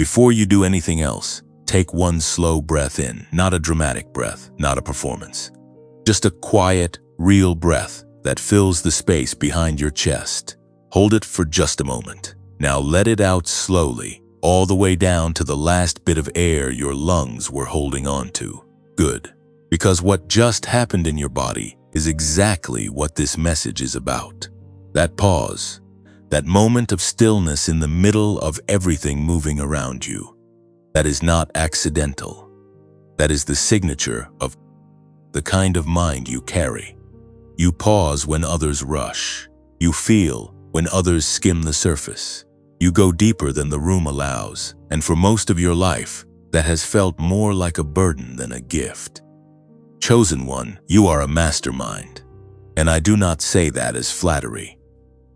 Before you do anything else, take one slow breath in, not a dramatic breath, not a performance. Just a quiet, real breath that fills the space behind your chest. Hold it for just a moment. Now let it out slowly, all the way down to the last bit of air your lungs were holding on to. Good. Because what just happened in your body is exactly what this message is about. That pause, that moment of stillness in the middle of everything moving around you. That is not accidental. That is the signature of the kind of mind you carry. You pause when others rush. You feel when others skim the surface. You go deeper than the room allows, and for most of your life, that has felt more like a burden than a gift. Chosen one, you are a mastermind. And I do not say that as flattery.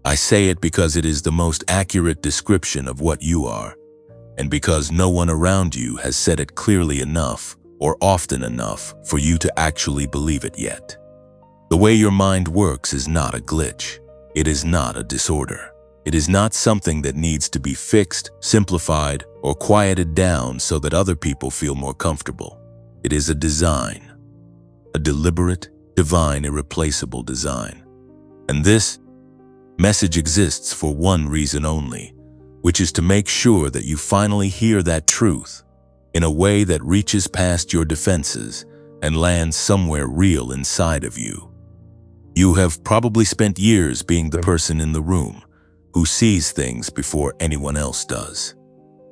I say it because it is the most accurate description of what you are, and because no one around you has said it clearly enough or often enough for you to actually believe it yet. The way your mind works is not a glitch. It is not a disorder. It is not something that needs to be fixed, simplified, or quieted down so that other people feel more comfortable. It is a design. A deliberate, divine, irreplaceable design. And this message exists for one reason only, which is to make sure that you finally hear that truth in a way that reaches past your defenses and lands somewhere real inside of you. You have probably spent years being the person in the room who sees things before anyone else does.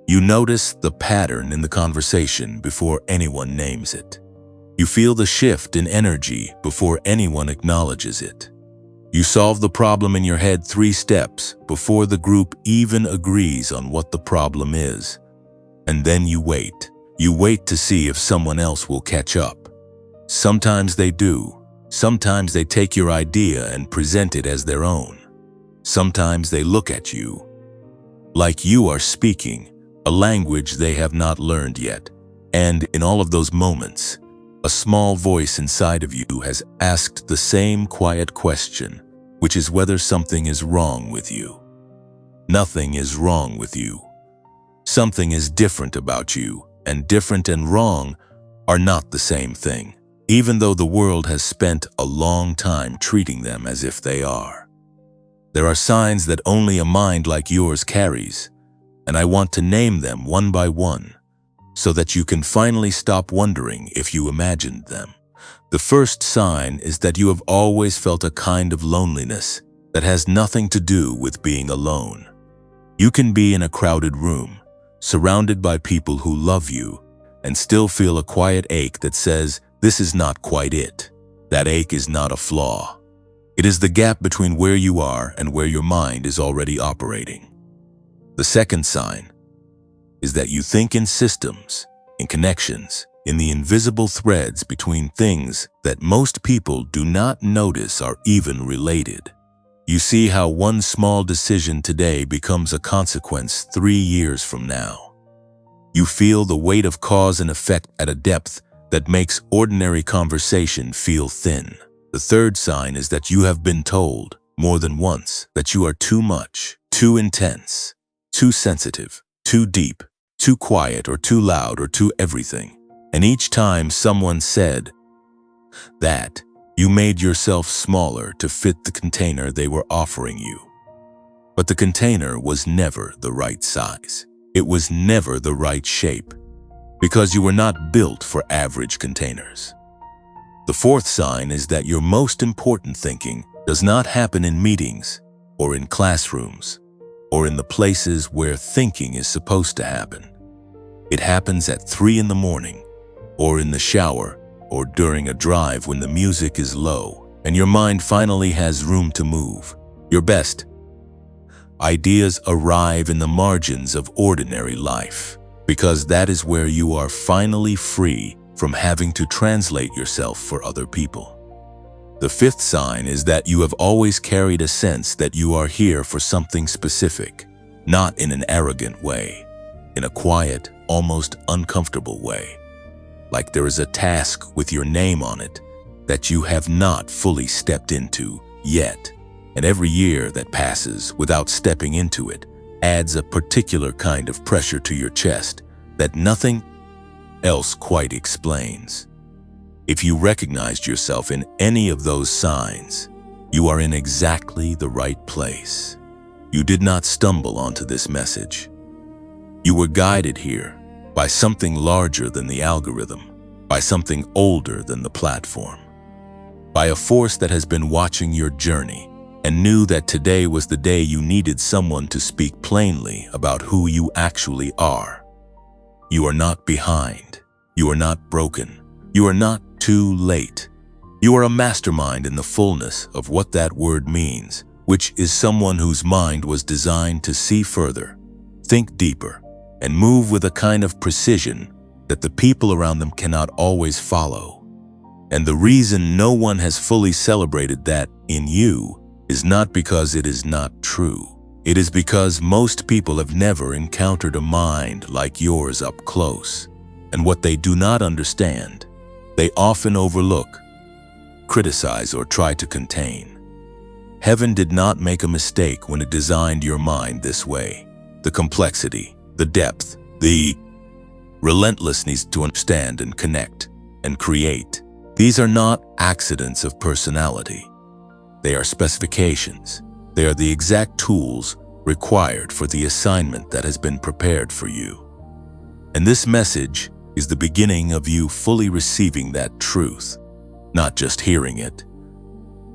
You notice the pattern in the conversation before anyone names it. You feel the shift in energy before anyone acknowledges it. You solve the problem in your head 3 steps before the group even agrees on what the problem is. And then you wait. You wait to see if someone else will catch up. Sometimes they do. Sometimes they take your idea and present it as their own. Sometimes they look at you like you are speaking a language they have not learned yet. And in all of those moments, a small voice inside of you has asked the same quiet question, which is whether something is wrong with you. Nothing is wrong with you. Something is different about you, and different and wrong are not the same thing, even though the world has spent a long time treating them as if they are. There are signs that only a mind like yours carries, and I want to name them one by one, so that you can finally stop wondering if you imagined them. The first sign is that you have always felt a kind of loneliness that has nothing to do with being alone. You can be in a crowded room, surrounded by people who love you, and still feel a quiet ache that says, this is not quite it. That ache is not a flaw. It is the gap between where you are and where your mind is already operating. The second sign is that you think in systems, in connections, in the invisible threads between things that most people do not notice are even related. You see how one small decision today becomes a consequence 3 years from now. You feel the weight of cause and effect at a depth that makes ordinary conversation feel thin. The third sign is that you have been told, more than once, that you are too much, too intense, too sensitive, too deep, too quiet or too loud or too everything. And each time someone said that, you made yourself smaller to fit the container they were offering you. But the container was never the right size. It was never the right shape, because you were not built for average containers. The fourth sign is that your most important thinking does not happen in meetings or in classrooms or in the places where thinking is supposed to happen. It happens at 3 in the morning, or in the shower, or during a drive when the music is low and your mind finally has room to move. Your best ideas arrive in the margins of ordinary life, because that is where you are finally free from having to translate yourself for other people. The fifth sign is that you have always carried a sense that you are here for something specific, not in an arrogant way, in a quiet, almost uncomfortable way. Like there is a task with your name on it that you have not fully stepped into yet. And every year that passes without stepping into it adds a particular kind of pressure to your chest that nothing else quite explains. If you recognized yourself in any of those signs, you are in exactly the right place. You did not stumble onto this message. You were guided here by something larger than the algorithm, by something older than the platform, by a force that has been watching your journey and knew that today was the day you needed someone to speak plainly about who you actually are. You are not behind. You are not broken. You are not too late. You are a mastermind in the fullness of what that word means, which is someone whose mind was designed to see further, think deeper, and move with a kind of precision that the people around them cannot always follow. And the reason no one has fully celebrated that in you is not because it is not true. It is because most people have never encountered a mind like yours up close. And what they do not understand, they often overlook, criticize, or try to contain. Heaven did not make a mistake when it designed your mind this way. The complexity, the depth, the relentlessness to understand and connect and create. These are not accidents of personality. They are specifications. They are the exact tools required for the assignment that has been prepared for you. And this message is the beginning of you fully receiving that truth, not just hearing it,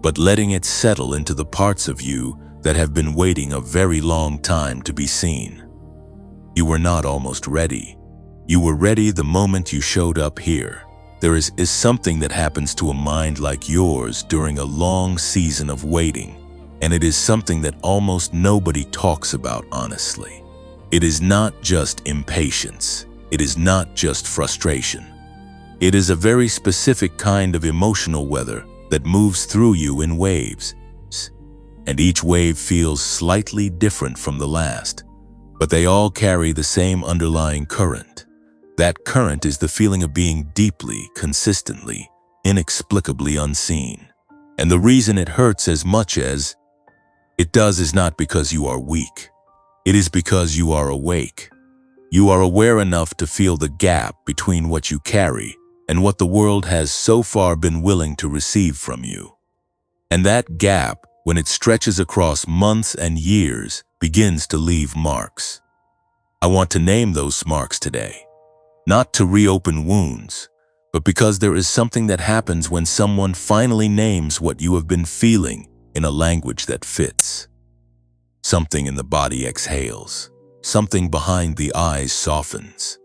but letting it settle into the parts of you that have been waiting a very long time to be seen. You were not almost ready. You were ready the moment you showed up here. There is something that happens to a mind like yours during a long season of waiting, and it is something that almost nobody talks about honestly. It is not just impatience. It is not just frustration. It is a very specific kind of emotional weather that moves through you in waves, and each wave feels slightly different from the last, but they all carry the same underlying current. That current is the feeling of being deeply, consistently, inexplicably unseen. And the reason it hurts as much as it does is not because you are weak. It is because you are awake. You are aware enough to feel the gap between what you carry and what the world has so far been willing to receive from you. And that gap, when it stretches across months and years, begins to leave marks. I want to name those marks today, not to reopen wounds, but because there is something that happens when someone finally names what you have been feeling in a language that fits. Something in the body exhales. Something behind the eyes softens.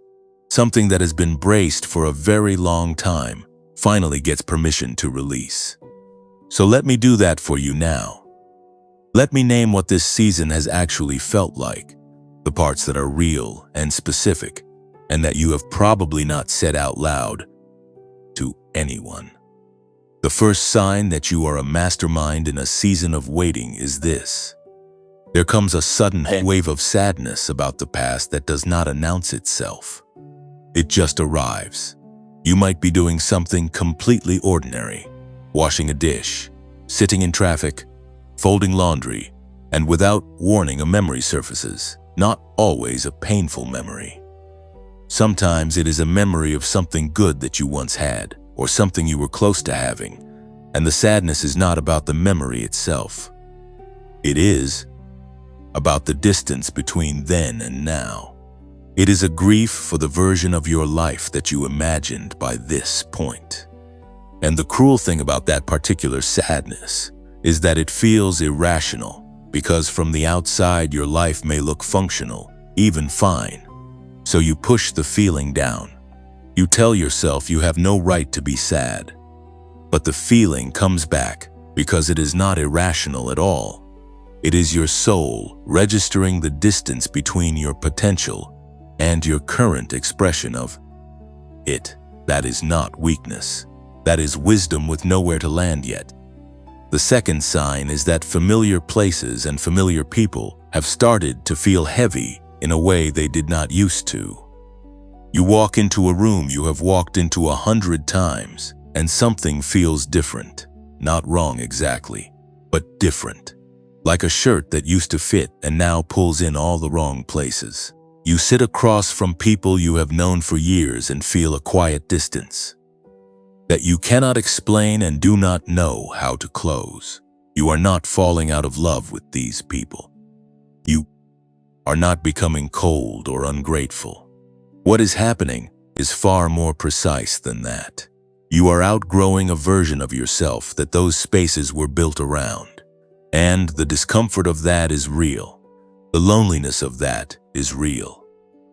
Something that has been braced for a very long time finally gets permission to release. So let me do that for you now. Let me name what this season has actually felt like, the parts that are real and specific, and that you have probably not said out loud to anyone. The first sign that you are a mastermind in a season of waiting is this. There comes a sudden wave of sadness about the past that does not announce itself. It just arrives. You might be doing something completely ordinary, washing a dish, sitting in traffic, folding laundry, and without warning a memory surfaces, not always a painful memory. Sometimes it is a memory of something good that you once had, or something you were close to having, and the sadness is not about the memory itself. It is about the distance between then and now. It is a grief for the version of your life that you imagined by this point. And the cruel thing about that particular sadness is that it feels irrational, because from the outside your life may look functional, even fine. So you push the feeling down. You tell yourself you have no right to be sad. But the feeling comes back because it is not irrational at all. It is your soul registering the distance between your potential and your current expression of it. That is not weakness. That is wisdom with nowhere to land yet. The second sign is that familiar places and familiar people have started to feel heavy in a way they did not used to. You walk into a room you have walked into 100 times, and something feels different. Not wrong exactly, but different. like a shirt that used to fit and now pulls in all the wrong places. You sit across from people you have known for years and feel a quiet distance that you cannot explain and do not know how to close. You are not falling out of love with these people. You are not becoming cold or ungrateful. What is happening is far more precise than that. You are outgrowing a version of yourself that those spaces were built around. And the discomfort of that is real. The loneliness of that is real.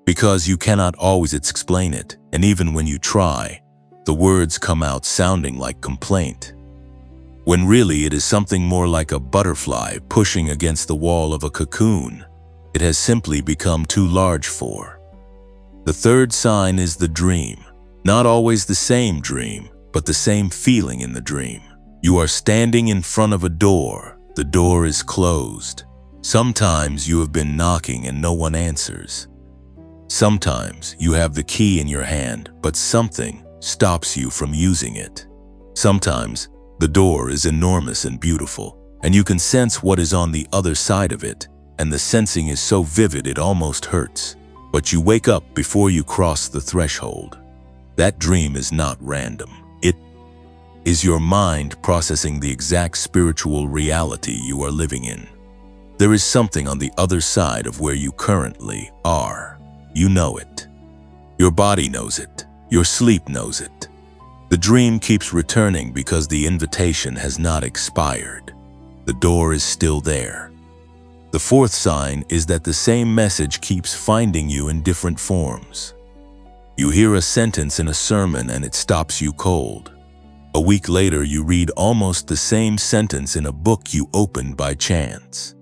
Because you cannot always explain it, and even when you try, the words come out sounding like complaint, when really it is something more like a butterfly pushing against the wall of a cocoon it has simply become too large for. The third sign is the dream. Not always the same dream, but the same feeling in the dream. You are standing in front of a door. The door is closed. Sometimes you have been knocking and no one answers. Sometimes you have the key in your hand, but something stops you from using it. Sometimes the door is enormous and beautiful, and you can sense what is on the other side of it, and the sensing is so vivid it almost hurts. But you wake up before you cross the threshold. That dream is not random. It is your mind processing the exact spiritual reality you are living in. There is something on the other side of where you currently are. You know it. Your body knows it. Your sleep knows it. The dream keeps returning because the invitation has not expired. The door is still there. The fourth sign is that the same message keeps finding you in different forms. You hear a sentence in a sermon and it stops you cold. A week later, you read almost the same sentence in a book you opened by chance.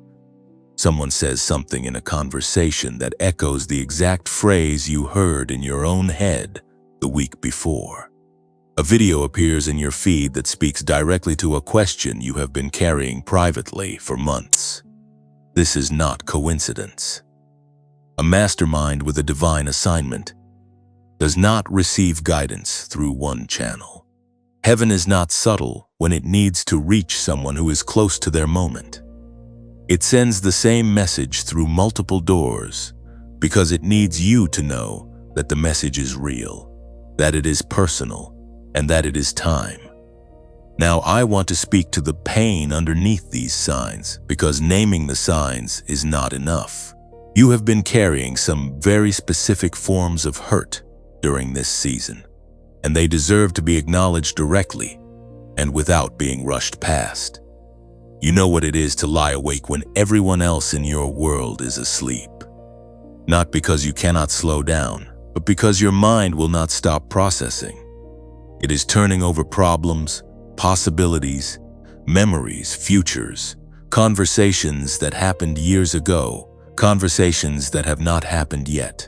Someone says something in a conversation that echoes the exact phrase you heard in your own head the week before. A video appears in your feed that speaks directly to a question you have been carrying privately for months. This is not coincidence. A mastermind with a divine assignment does not receive guidance through one channel. Heaven is not subtle when it needs to reach someone who is close to their moment. It sends the same message through multiple doors because it needs you to know that the message is real, that it is personal, and that it is time. Now, I want to speak to the pain underneath these signs because naming the signs is not enough. You have been carrying some very specific forms of hurt during this season, and they deserve to be acknowledged directly and without being rushed past. You know what it is to lie awake when everyone else in your world is asleep. Not because you cannot slow down, but because your mind will not stop processing. It is turning over problems, possibilities, memories, futures, conversations that happened years ago, conversations that have not happened yet.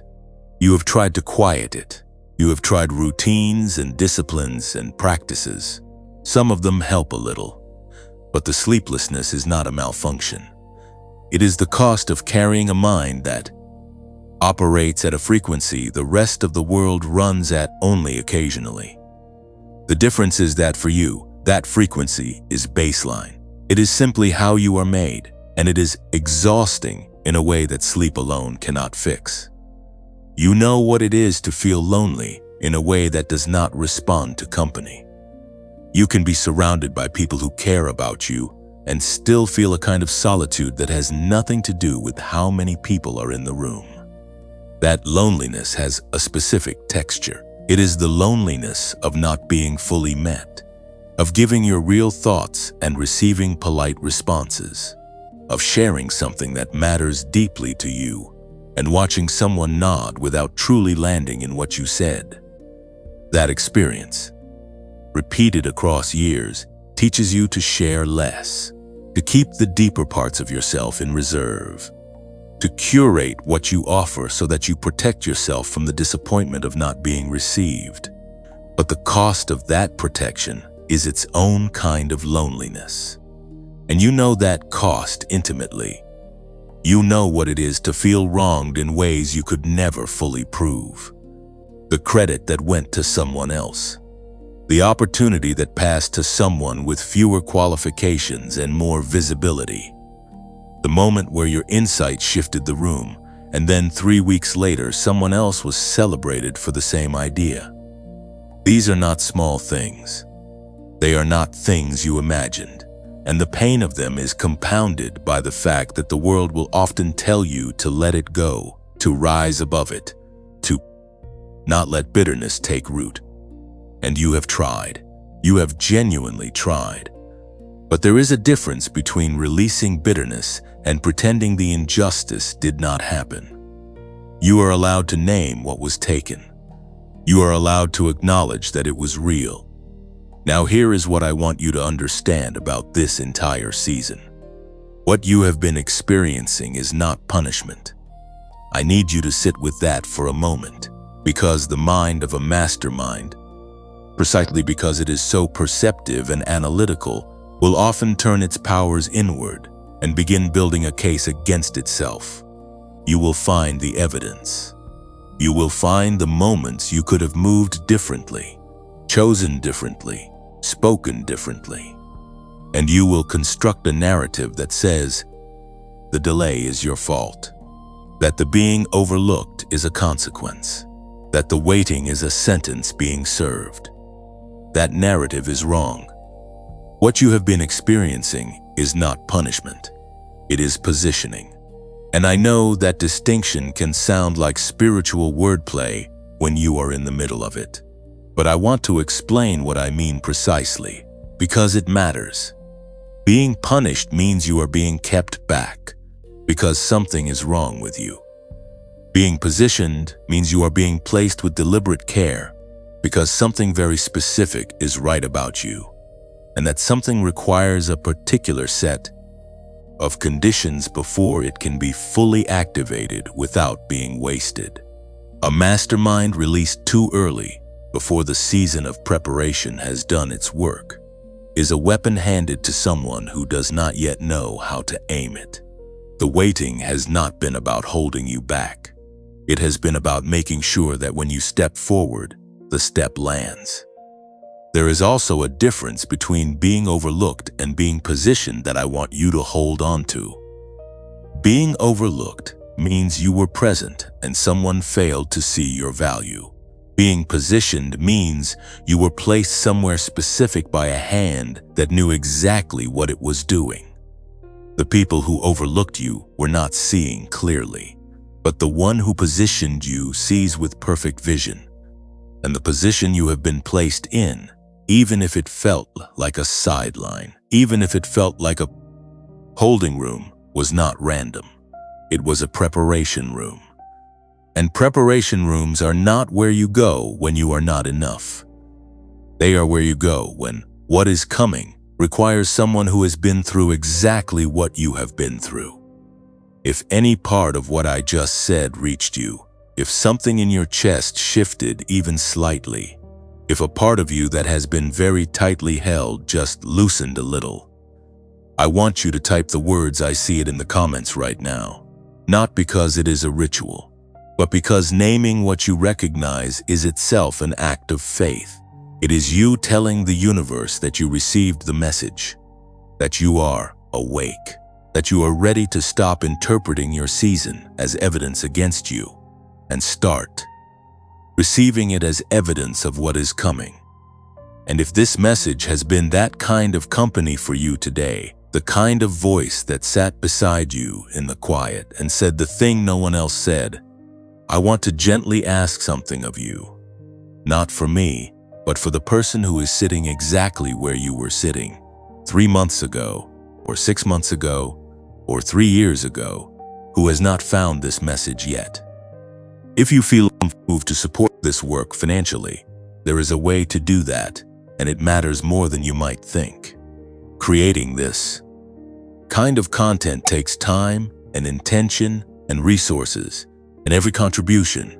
You have tried to quiet it. You have tried routines and disciplines and practices. Some of them help a little. But the sleeplessness is not a malfunction. It is the cost of carrying a mind that operates at a frequency the rest of the world runs at only occasionally. The difference is that for you, that frequency is baseline. It is simply how you are made, and it is exhausting in a way that sleep alone cannot fix. You know what it is to feel lonely in a way that does not respond to company. You can be surrounded by people who care about you and still feel a kind of solitude that has nothing to do with how many people are in the room. That loneliness has a specific texture. It is the loneliness of not being fully met, of giving your real thoughts and receiving polite responses, of sharing something that matters deeply to you and watching someone nod without truly landing in what you said. That experience, repeated across years, teaches you to share less, to keep the deeper parts of yourself in reserve, to curate what you offer so that you protect yourself from the disappointment of not being received. But the cost of that protection is its own kind of loneliness. And you know that cost intimately. You know what it is to feel wronged in ways you could never fully prove. The credit that went to someone else. The opportunity that passed to someone with fewer qualifications and more visibility. The moment where your insight shifted the room, and then 3 weeks later, someone else was celebrated for the same idea. These are not small things. They are not things you imagined, and the pain of them is compounded by the fact that the world will often tell you to let it go, to rise above it, to not let bitterness take root. And you have tried. You have genuinely tried. But there is a difference between releasing bitterness and pretending the injustice did not happen. You are allowed to name what was taken. You are allowed to acknowledge that it was real. Now here is what I want you to understand about this entire season. What you have been experiencing is not punishment. I need you to sit with that for a moment, because the mind of a mastermind, precisely because it is so perceptive and analytical, will often turn its powers inward and begin building a case against itself. You will find the evidence. You will find the moments you could have moved differently, chosen differently, spoken differently. And you will construct a narrative that says, the delay is your fault, that the being overlooked is a consequence, that the waiting is a sentence being served. That narrative is wrong. What you have been experiencing is not punishment. It is positioning. And I know that distinction can sound like spiritual wordplay when you are in the middle of it. But I want to explain what I mean precisely, because it matters. Being punished means you are being kept back, because something is wrong with you. Being positioned means you are being placed with deliberate care, because something very specific is right about you, and that something requires a particular set of conditions before it can be fully activated without being wasted. A mastermind released too early, before the season of preparation has done its work, is a weapon handed to someone who does not yet know how to aim it. The waiting has not been about holding you back. It has been about making sure that when you step forward, the step lands. There is also a difference between being overlooked and being positioned that I want you to hold on to. Being overlooked means you were present and someone failed to see your value. Being positioned means you were placed somewhere specific by a hand that knew exactly what it was doing. The people who overlooked you were not seeing clearly, but the one who positioned you sees with perfect vision. And the position you have been placed in, even if it felt like a sideline, even if it felt like a holding room, was not random. It was a preparation room. And preparation rooms are not where you go when you are not enough. They are where you go when what is coming requires someone who has been through exactly what you have been through. If any part of what I just said reached you, if something in your chest shifted even slightly, if a part of you that has been very tightly held just loosened a little, I want you to type the words I see it in the comments right now. Not because it is a ritual, but because naming what you recognize is itself an act of faith. It is you telling the universe that you received the message, that you are awake, that you are ready to stop interpreting your season as evidence against you and start receiving it as evidence of what is coming. And if this message has been that kind of company for you today, the kind of voice that sat beside you in the quiet and said the thing no one else said, I want to gently ask something of you. Not for me, but for the person who is sitting exactly where you were sitting 3 months ago, or 6 months ago, or 3 years ago, who has not found this message yet. If you feel moved to support this work financially, there is a way to do that, and it matters more than you might think. Creating this kind of content takes time and intention and resources, and every contribution,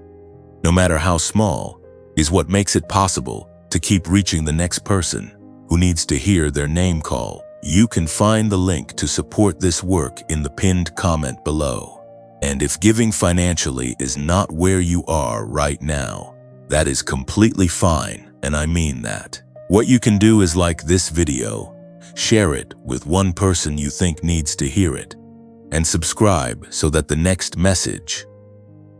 no matter how small, is what makes it possible to keep reaching the next person who needs to hear their name call. You can find the link to support this work in the pinned comment below. And if giving financially is not where you are right now, that is completely fine, and I mean that. What you can do is like this video, share it with one person you think needs to hear it, and subscribe so that the next message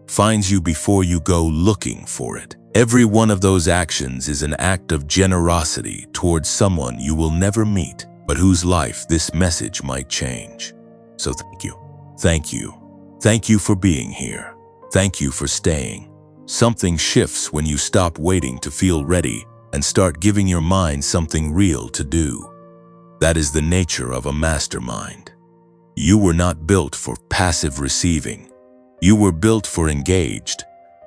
finds you before you go looking for it. Every one of those actions is an act of generosity towards someone you will never meet, but whose life this message might change. So thank you. Thank you. Thank you for being here. Thank you for staying. Something shifts when you stop waiting to feel ready and start giving your mind something real to do. That is the nature of a mastermind. You were not built for passive receiving. You were built for engaged,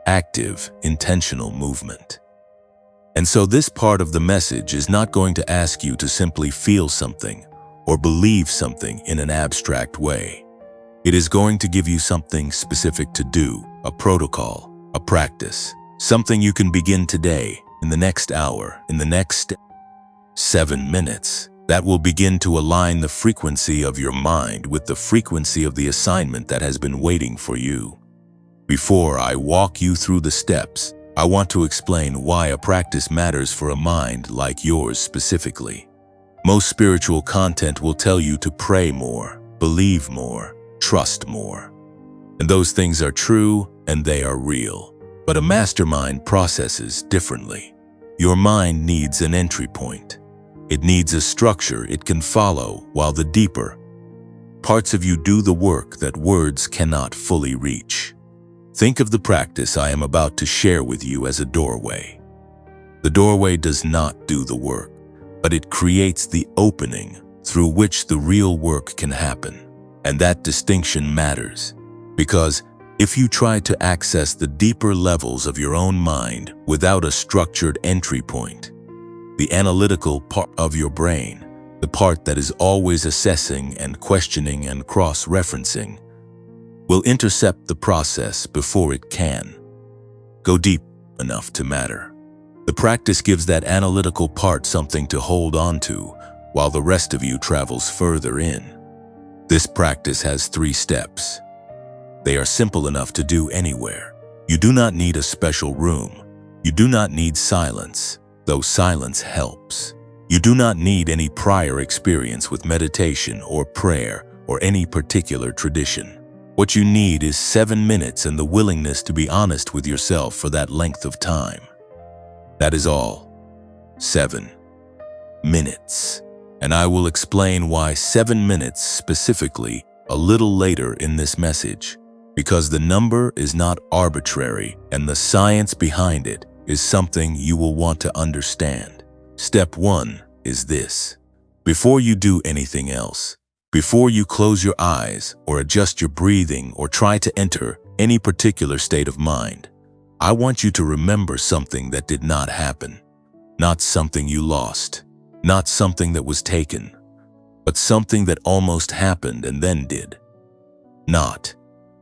active, intentional movement. And so this part of the message is not going to ask you to simply feel something or believe something in an abstract way. It is going to give you something specific to do, a protocol, a practice, something you can begin today, in the next hour, in the next 7 minutes, that will begin to align the frequency of your mind with the frequency of the assignment that has been waiting for you. Before I walk you through the steps, I want to explain why a practice matters for a mind like yours specifically. Most spiritual content will tell you to pray more, believe more, trust more. And those things are true and they are real. But a mastermind processes differently. Your mind needs an entry point. It needs a structure it can follow while the deeper parts of you do the work that words cannot fully reach. Think of the practice I am about to share with you as a doorway. The doorway does not do the work, but it creates the opening through which the real work can happen. And that distinction matters, because if you try to access the deeper levels of your own mind without a structured entry point, the analytical part of your brain, the part that is always assessing and questioning and cross-referencing, will intercept the process before it can go deep enough to matter. The practice gives that analytical part something to hold on to while the rest of you travels further in. This practice has 3 steps. They are simple enough to do anywhere. You do not need a special room. You do not need silence, though silence helps. You do not need any prior experience with meditation or prayer or any particular tradition. What you need is 7 minutes and the willingness to be honest with yourself for that length of time. That is all. 7 minutes. And I will explain why 7 minutes specifically a little later in this message, because the number is not arbitrary and the science behind it is something you will want to understand. Step 1 is this. Before you do anything else, before you close your eyes or adjust your breathing or try to enter any particular state of mind, I want you to remember something that did not happen. Not something you lost, not something that was taken, but something that almost happened and then did. Not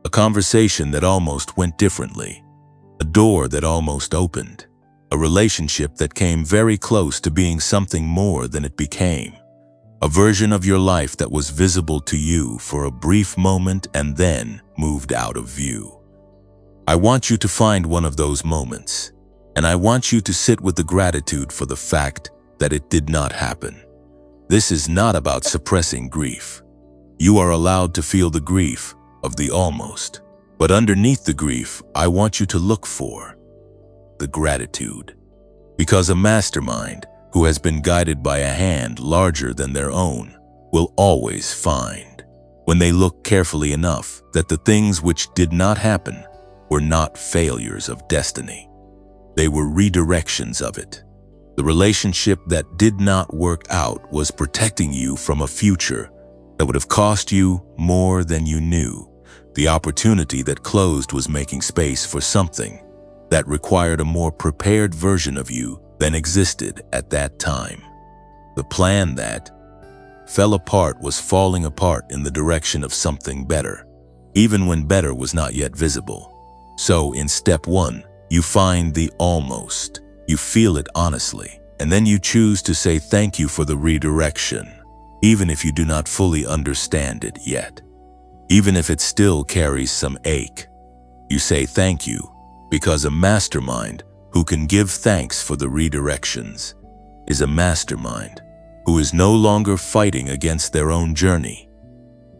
a conversation that almost went differently. A door that almost opened, a relationship that came very close to being something more than it became, a version of your life that was visible to you for a brief moment and then moved out of view. I want you to find one of those moments, and I want you to sit with the gratitude for the fact that it did not happen. This is not about suppressing grief. You are allowed to feel the grief of the almost. But underneath the grief, I want you to look for the gratitude. Because a mastermind who has been guided by a hand larger than their own will always find, when they look carefully enough, that the things which did not happen were not failures of destiny. They were redirections of it. The relationship that did not work out was protecting you from a future that would have cost you more than you knew. The opportunity that closed was making space for something that required a more prepared version of you than existed at that time. The plan that fell apart was falling apart in the direction of something better, even when better was not yet visible. So in step 1, you find the almost. You feel it honestly, and then you choose to say thank you for the redirection, even if you do not fully understand it yet. Even if it still carries some ache, you say thank you, because a mastermind who can give thanks for the redirections is a mastermind who is no longer fighting against their own journey.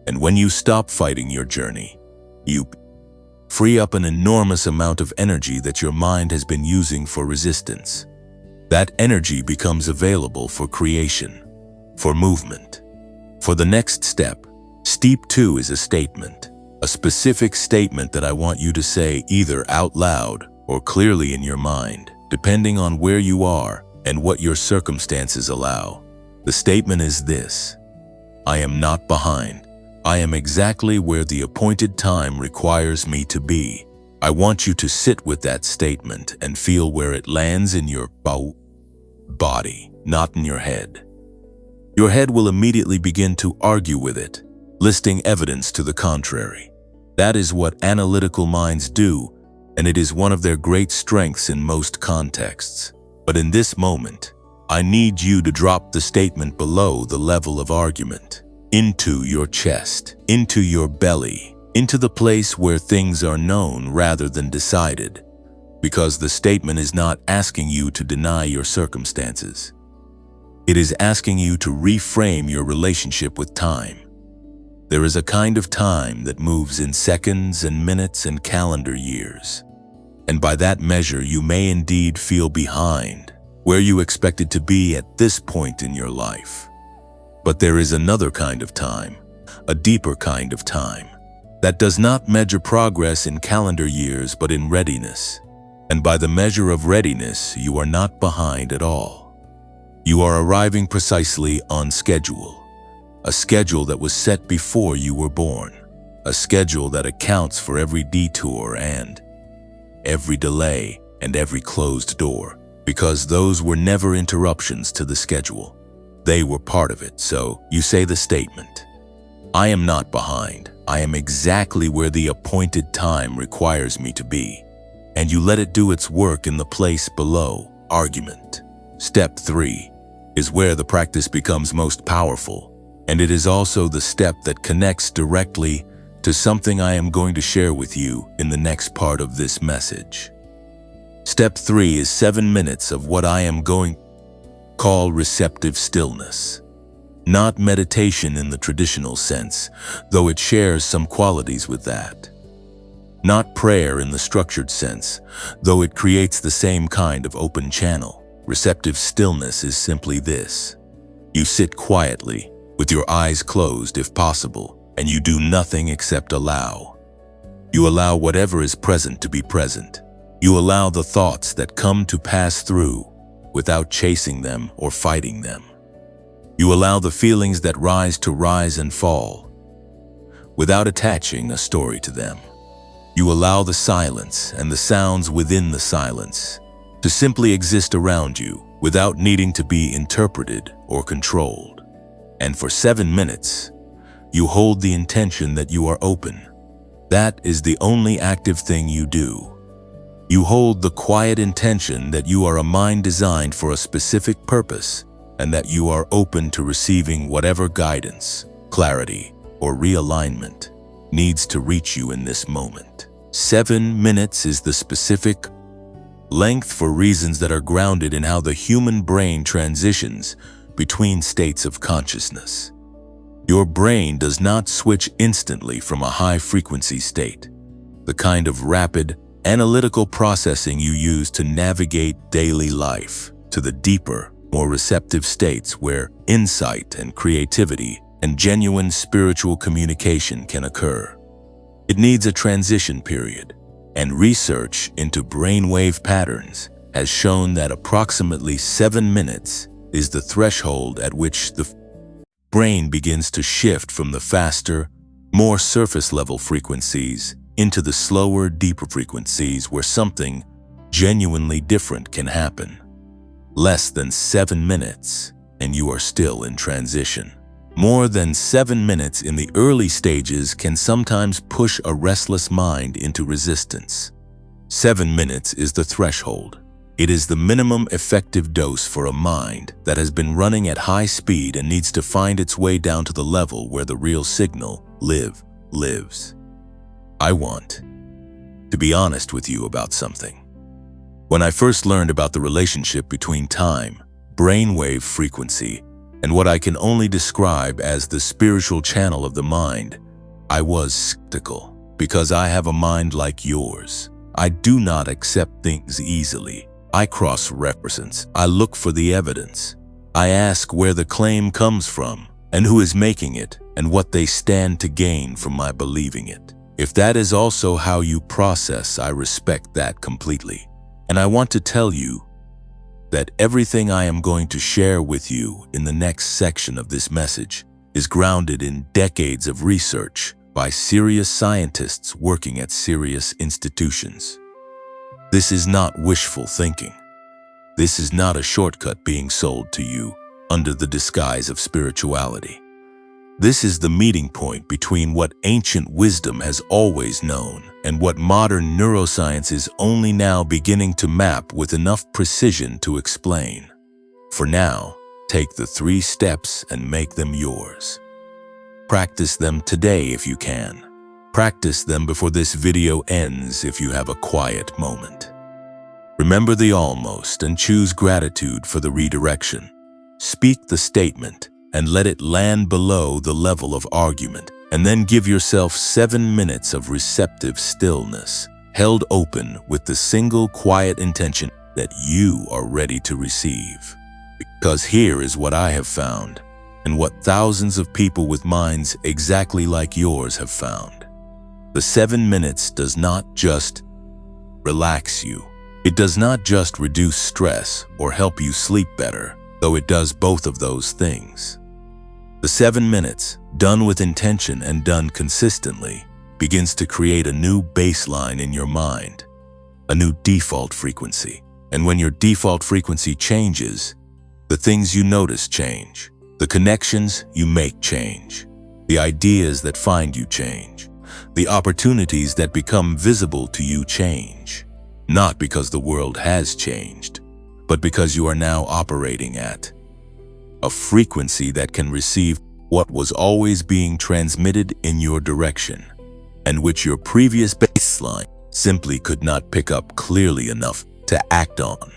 And when you stop fighting your journey, you free up an enormous amount of energy that your mind has been using for resistance. That energy becomes available for creation, for movement, for the next step. Step 2 is a statement, a specific statement that I want you to say either out loud or clearly in your mind, depending on where you are and what your circumstances allow. The statement is this: I am not behind. I am exactly where the appointed time requires me to be. I want you to sit with that statement and feel where it lands in your body, not in your head. Your head will immediately begin to argue with it, listing evidence to the contrary. That is what analytical minds do, and it is one of their great strengths in most contexts. But in this moment, I need you to drop the statement below the level of argument, into your chest, into your belly, into the place where things are known rather than decided, because the statement is not asking you to deny your circumstances. It is asking you to reframe your relationship with time. There is a kind of time that moves in seconds and minutes and calendar years. And by that measure, you may indeed feel behind where you expected to be at this point in your life. But there is another kind of time, a deeper kind of time, that does not measure progress in calendar years but in readiness. And by the measure of readiness, you are not behind at all. You are arriving precisely on schedule, a schedule that was set before you were born, a schedule that accounts for every detour and every delay and every closed door, because those were never interruptions to the schedule. They were part of it. So you say the statement, I am not behind. I am exactly where the appointed time requires me to be. And you let it do its work in the place below, argument. Step 3 is where the practice becomes most powerful, and it is also the step that connects directly to something I am going to share with you in the next part of this message. Step 3 is 7 minutes of what I am going to call receptive stillness. Not meditation in the traditional sense, though it shares some qualities with that. Not prayer in the structured sense, though it creates the same kind of open channel. Receptive stillness is simply this: you sit quietly, with your eyes closed if possible, and you do nothing except allow. You allow whatever is present to be present. You allow the thoughts that come to pass through without chasing them or fighting them. You allow the feelings that rise and fall without attaching a story to them. You allow the silence and the sounds within the silence to simply exist around you without needing to be interpreted or controlled. And for 7 minutes, you hold the intention that you are open. That is the only active thing you do. You hold the quiet intention that you are a mind designed for a specific purpose and that you are open to receiving whatever guidance, clarity, or realignment needs to reach you in this moment. 7 minutes is the specific length for reasons that are grounded in how the human brain transitions between states of consciousness. Your brain does not switch instantly from a high-frequency state, the kind of rapid, analytical processing you use to navigate daily life, to the deeper, more receptive states where insight and creativity and genuine spiritual communication can occur. It needs a transition period, and research into brainwave patterns has shown that approximately 7 minutes is the threshold at which the brain begins to shift from the faster, more surface-level frequencies into the slower, deeper frequencies where something genuinely different can happen. Less than 7 minutes, and you are still in transition. More than 7 minutes in the early stages can sometimes push a restless mind into resistance. 7 minutes is the threshold. It is the minimum effective dose for a mind that has been running at high speed and needs to find its way down to the level where the real signal lives. I want to be honest with you about something. When I first learned about the relationship between time, brainwave frequency, and what I can only describe as the spiritual channel of the mind, I was skeptical. Because I have a mind like yours, I do not accept things easily. I cross-reference. I look for the evidence. I ask where the claim comes from, and who is making it, and what they stand to gain from my believing it. If that is also how you process, I respect that completely. And I want to tell you that everything I am going to share with you in the next section of this message is grounded in decades of research by serious scientists working at serious institutions. This is not wishful thinking. This is not a shortcut being sold to you under the disguise of spirituality. This is the meeting point between what ancient wisdom has always known and what modern neuroscience is only now beginning to map with enough precision to explain. For now, take the 3 steps and make them yours. Practice them today if you can. Practice them before this video ends if you have a quiet moment. Remember the almost and choose gratitude for the redirection. Speak the statement and let it land below the level of argument, and then give yourself 7 minutes of receptive stillness, held open with the single quiet intention that you are ready to receive. Because here is what I have found, and what thousands of people with minds exactly like yours have found. The 7 minutes does not just relax you. It does not just reduce stress or help you sleep better, though it does both of those things. The 7 minutes, done with intention and done consistently, begins to create a new baseline in your mind, a new default frequency. And when your default frequency changes, the things you notice change. The connections you make change. The ideas that find you change. The opportunities that become visible to you change. Not because the world has changed, but because you are now operating at a frequency that can receive what was always being transmitted in your direction, and which your previous baseline simply could not pick up clearly enough to act on.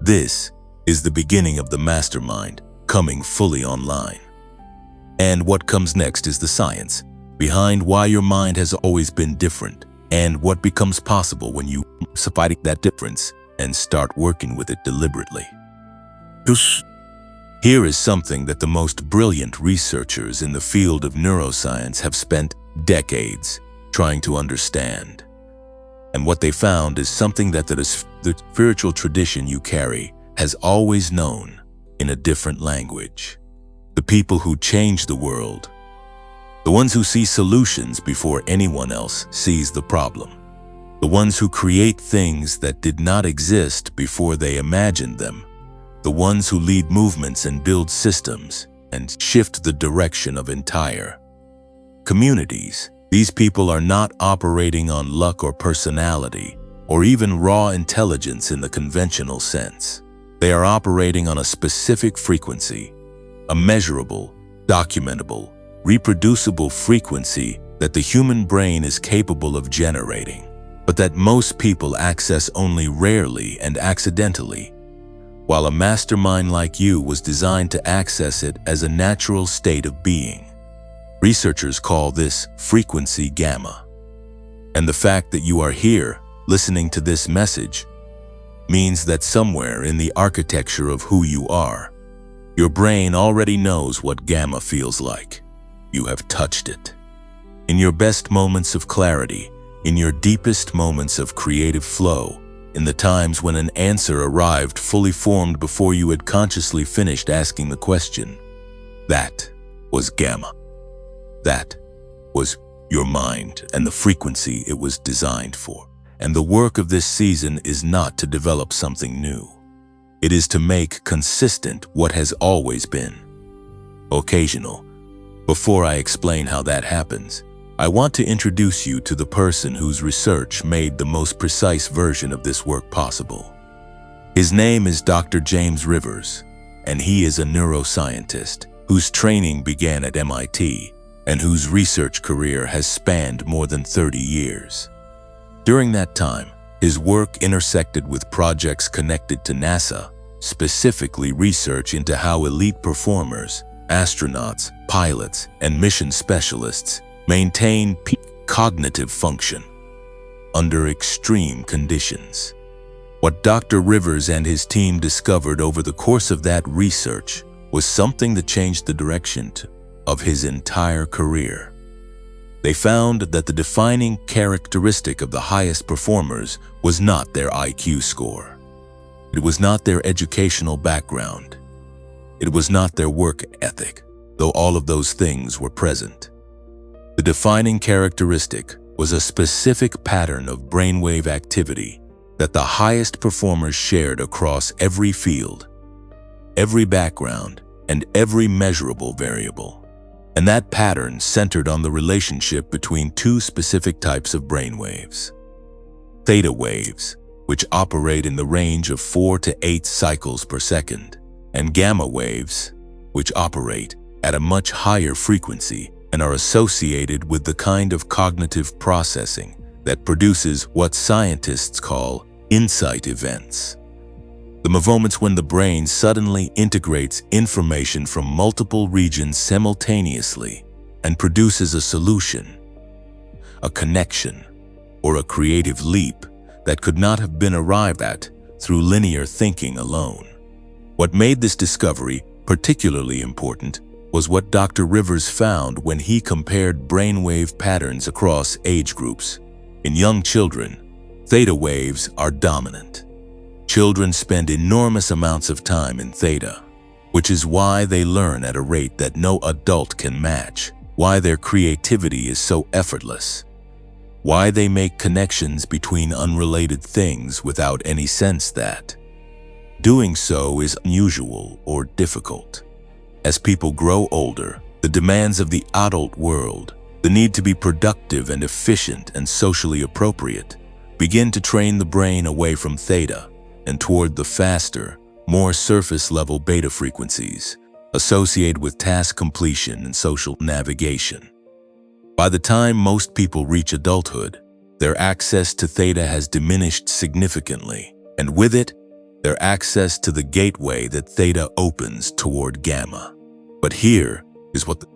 This is the beginning of the mastermind coming fully online. And what comes next is the science behind why your mind has always been different and what becomes possible when you fight that difference and start working with it deliberately. Here is something that the most brilliant researchers in the field of neuroscience have spent decades trying to understand. And what they found is something that the spiritual tradition you carry has always known in a different language. The people who change the world, the ones who see solutions before anyone else sees the problem, the ones who create things that did not exist before they imagined them, the ones who lead movements and build systems and shift the direction of entire communities. These people are not operating on luck or personality, or even raw intelligence in the conventional sense. They are operating on a specific frequency, a measurable, documentable, reproducible frequency that the human brain is capable of generating, but that most people access only rarely and accidentally, while a mastermind like you was designed to access it as a natural state of being. Researchers call this frequency gamma. And the fact that you are here, listening to this message, means that somewhere in the architecture of who you are, your brain already knows what gamma feels like. You have touched it. In your best moments of clarity, in your deepest moments of creative flow, in the times when an answer arrived fully formed before you had consciously finished asking the question, that was gamma. That was your mind and the frequency it was designed for. And the work of this season is not to develop something new. It is to make consistent what has always been occasional. Before I explain how that happens, I want to introduce you to the person whose research made the most precise version of this work possible. His name is Dr. James Rivers, and he is a neuroscientist whose training began at MIT and whose research career has spanned more than 30 years. During that time, his work intersected with projects connected to NASA, specifically research into how elite performers astronauts, pilots, and mission specialists maintain peak cognitive function under extreme conditions. What Dr. Rivers and his team discovered over the course of that research was something that changed the direction of his entire career. They found that the defining characteristic of the highest performers was not their IQ score. It was not their educational background. It was not their work ethic, though all of those things were present. The defining characteristic was a specific pattern of brainwave activity that the highest performers shared across every field, every background, and every measurable variable. And that pattern centered on the relationship between two specific types of brainwaves. Theta waves, which operate in the range of 4 to 8 cycles per second, and gamma waves, which operate at a much higher frequency and are associated with the kind of cognitive processing that produces what scientists call insight events. The moments when the brain suddenly integrates information from multiple regions simultaneously and produces a solution, a connection, or a creative leap that could not have been arrived at through linear thinking alone. What made this discovery particularly important was what Dr. Rivers found when he compared brainwave patterns across age groups. In young children, theta waves are dominant. Children spend enormous amounts of time in theta, which is why they learn at a rate that no adult can match, why their creativity is so effortless, why they make connections between unrelated things without any sense that doing so is unusual or difficult. As people grow older, the demands of the adult world, the need to be productive and efficient and socially appropriate, begin to train the brain away from theta and toward the faster, more surface-level beta frequencies associated with task completion and social navigation. By the time most people reach adulthood, their access to theta has diminished significantly, and with it, their access to the gateway that theta opens toward gamma. But here is what the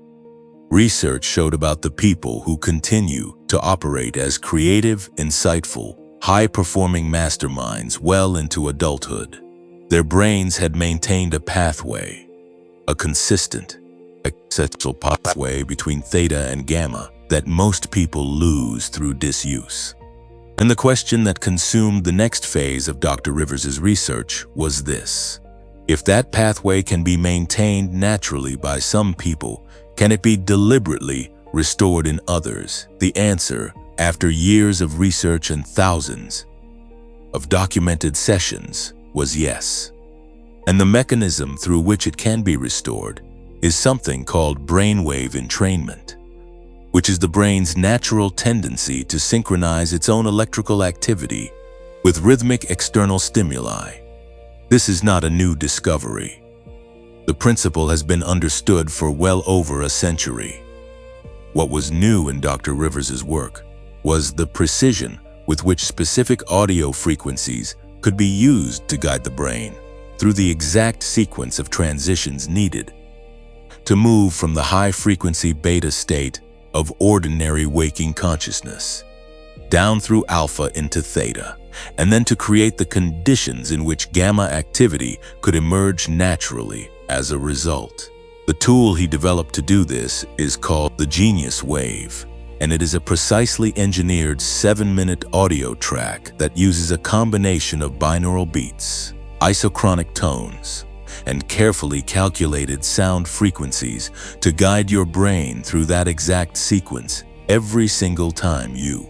research showed about the people who continue to operate as creative, insightful, high-performing masterminds well into adulthood. Their brains had maintained a pathway, a consistent, accessible pathway between theta and gamma that most people lose through disuse. And the question that consumed the next phase of Dr. Rivers' research was this: if that pathway can be maintained naturally by some people, can it be deliberately restored in others? The answer, after years of research and thousands of documented sessions, was yes. And the mechanism through which it can be restored is something called brainwave entrainment, which is the brain's natural tendency to synchronize its own electrical activity with rhythmic external stimuli. This is not a new discovery. The principle has been understood for well over a century. What was new in Dr. Rivers' work was the precision with which specific audio frequencies could be used to guide the brain through the exact sequence of transitions needed to move from the high-frequency beta state of ordinary waking consciousness down through alpha into theta, and then to create the conditions in which gamma activity could emerge naturally as a result. The tool he developed to do this is called the Genius Wave, and it is a precisely engineered 7-minute audio track that uses a combination of binaural beats, isochronic tones, and carefully calculated sound frequencies to guide your brain through that exact sequence every single time you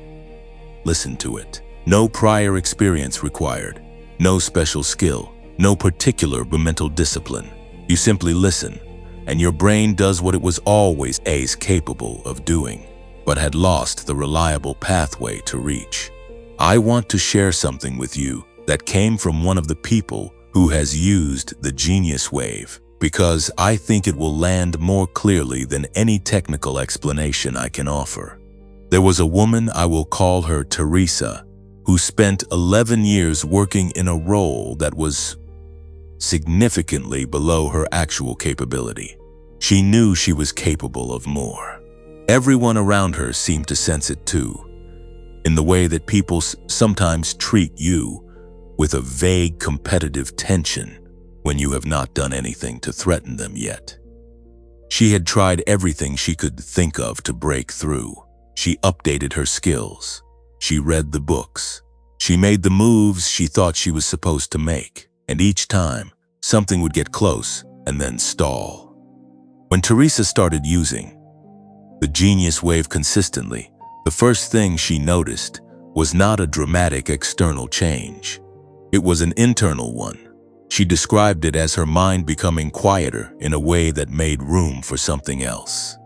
listen to it. No prior experience required, no special skill, no particular mental discipline. You simply listen, and your brain does what it was always capable of doing, but had lost the reliable pathway to reach. I want to share something with you that came from one of the people who has used the Genius Wave, because I think it will land more clearly than any technical explanation I can offer. There was a woman, I will call her Teresa, who spent 11 years working in a role that was significantly below her actual capability. She knew she was capable of more. Everyone around her seemed to sense it too, in the way that people sometimes treat you with a vague competitive tension when you have not done anything to threaten them yet. She had tried everything she could think of to break through. She updated her skills. She read the books. She made the moves she thought she was supposed to make, and each time, something would get close and then stall. When Teresa started using the Genius Wave consistently, the first thing she noticed was not a dramatic external change. It was an internal one. She described it as her mind becoming quieter in a way that made room for something else.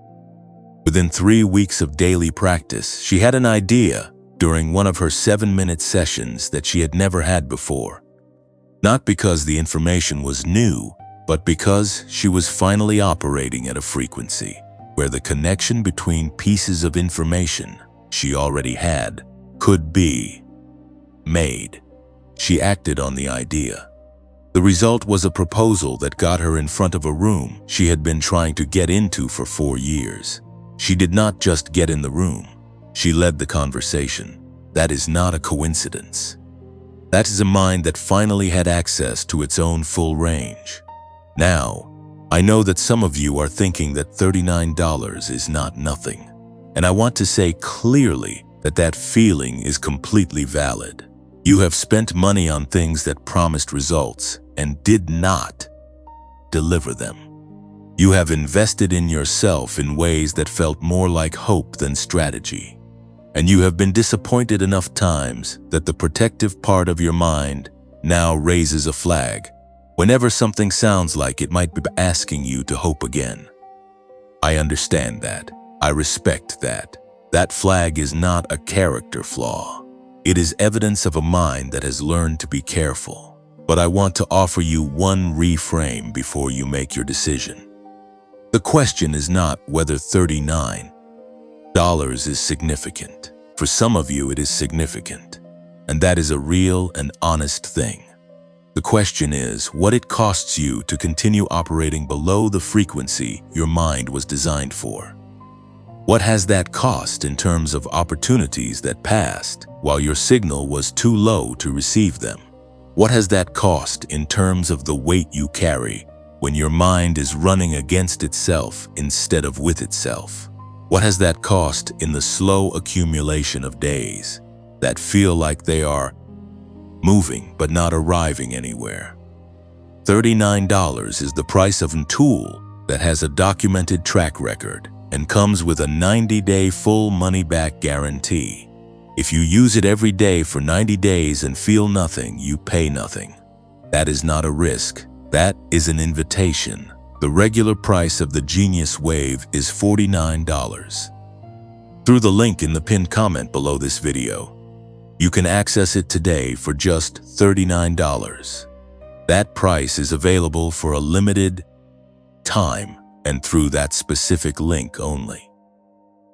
Within 3 weeks of daily practice, she had an idea during one of her 7-minute sessions that she had never had before. Not because the information was new, but because she was finally operating at a frequency where the connection between pieces of information she already had could be made. She acted on the idea. The result was a proposal that got her in front of a room she had been trying to get into for 4 years. She did not just get in the room. She led the conversation. That is not a coincidence. That is a mind that finally had access to its own full range. Now, I know that some of you are thinking that $39 is not nothing. And I want to say clearly that that feeling is completely valid. You have spent money on things that promised results and did not deliver them. You have invested in yourself in ways that felt more like hope than strategy. And you have been disappointed enough times that the protective part of your mind now raises a flag whenever something sounds like it might be asking you to hope again. I understand that. I respect that. That flag is not a character flaw. It is evidence of a mind that has learned to be careful. But I want to offer you one reframe before you make your decision. The question is not whether $39 is significant. For some of you, it is significant, and that is a real and honest thing. The question is what it costs you to continue operating below the frequency your mind was designed for. What has that cost in terms of opportunities that passed while your signal was too low to receive them? What has that cost in terms of the weight you carry when your mind is running against itself instead of with itself? What has that cost in the slow accumulation of days that feel like they are moving but not arriving anywhere? $39 is the price of a tool that has a documented track record and comes with a 90-day full money-back guarantee. If you use it every day for 90 days and feel nothing, you pay nothing. That is not a risk. That is an invitation. The regular price of the Genius Wave is $49. Through the link in the pinned comment below this video, you can access it today for just $39. That price is available for a limited time and through that specific link only.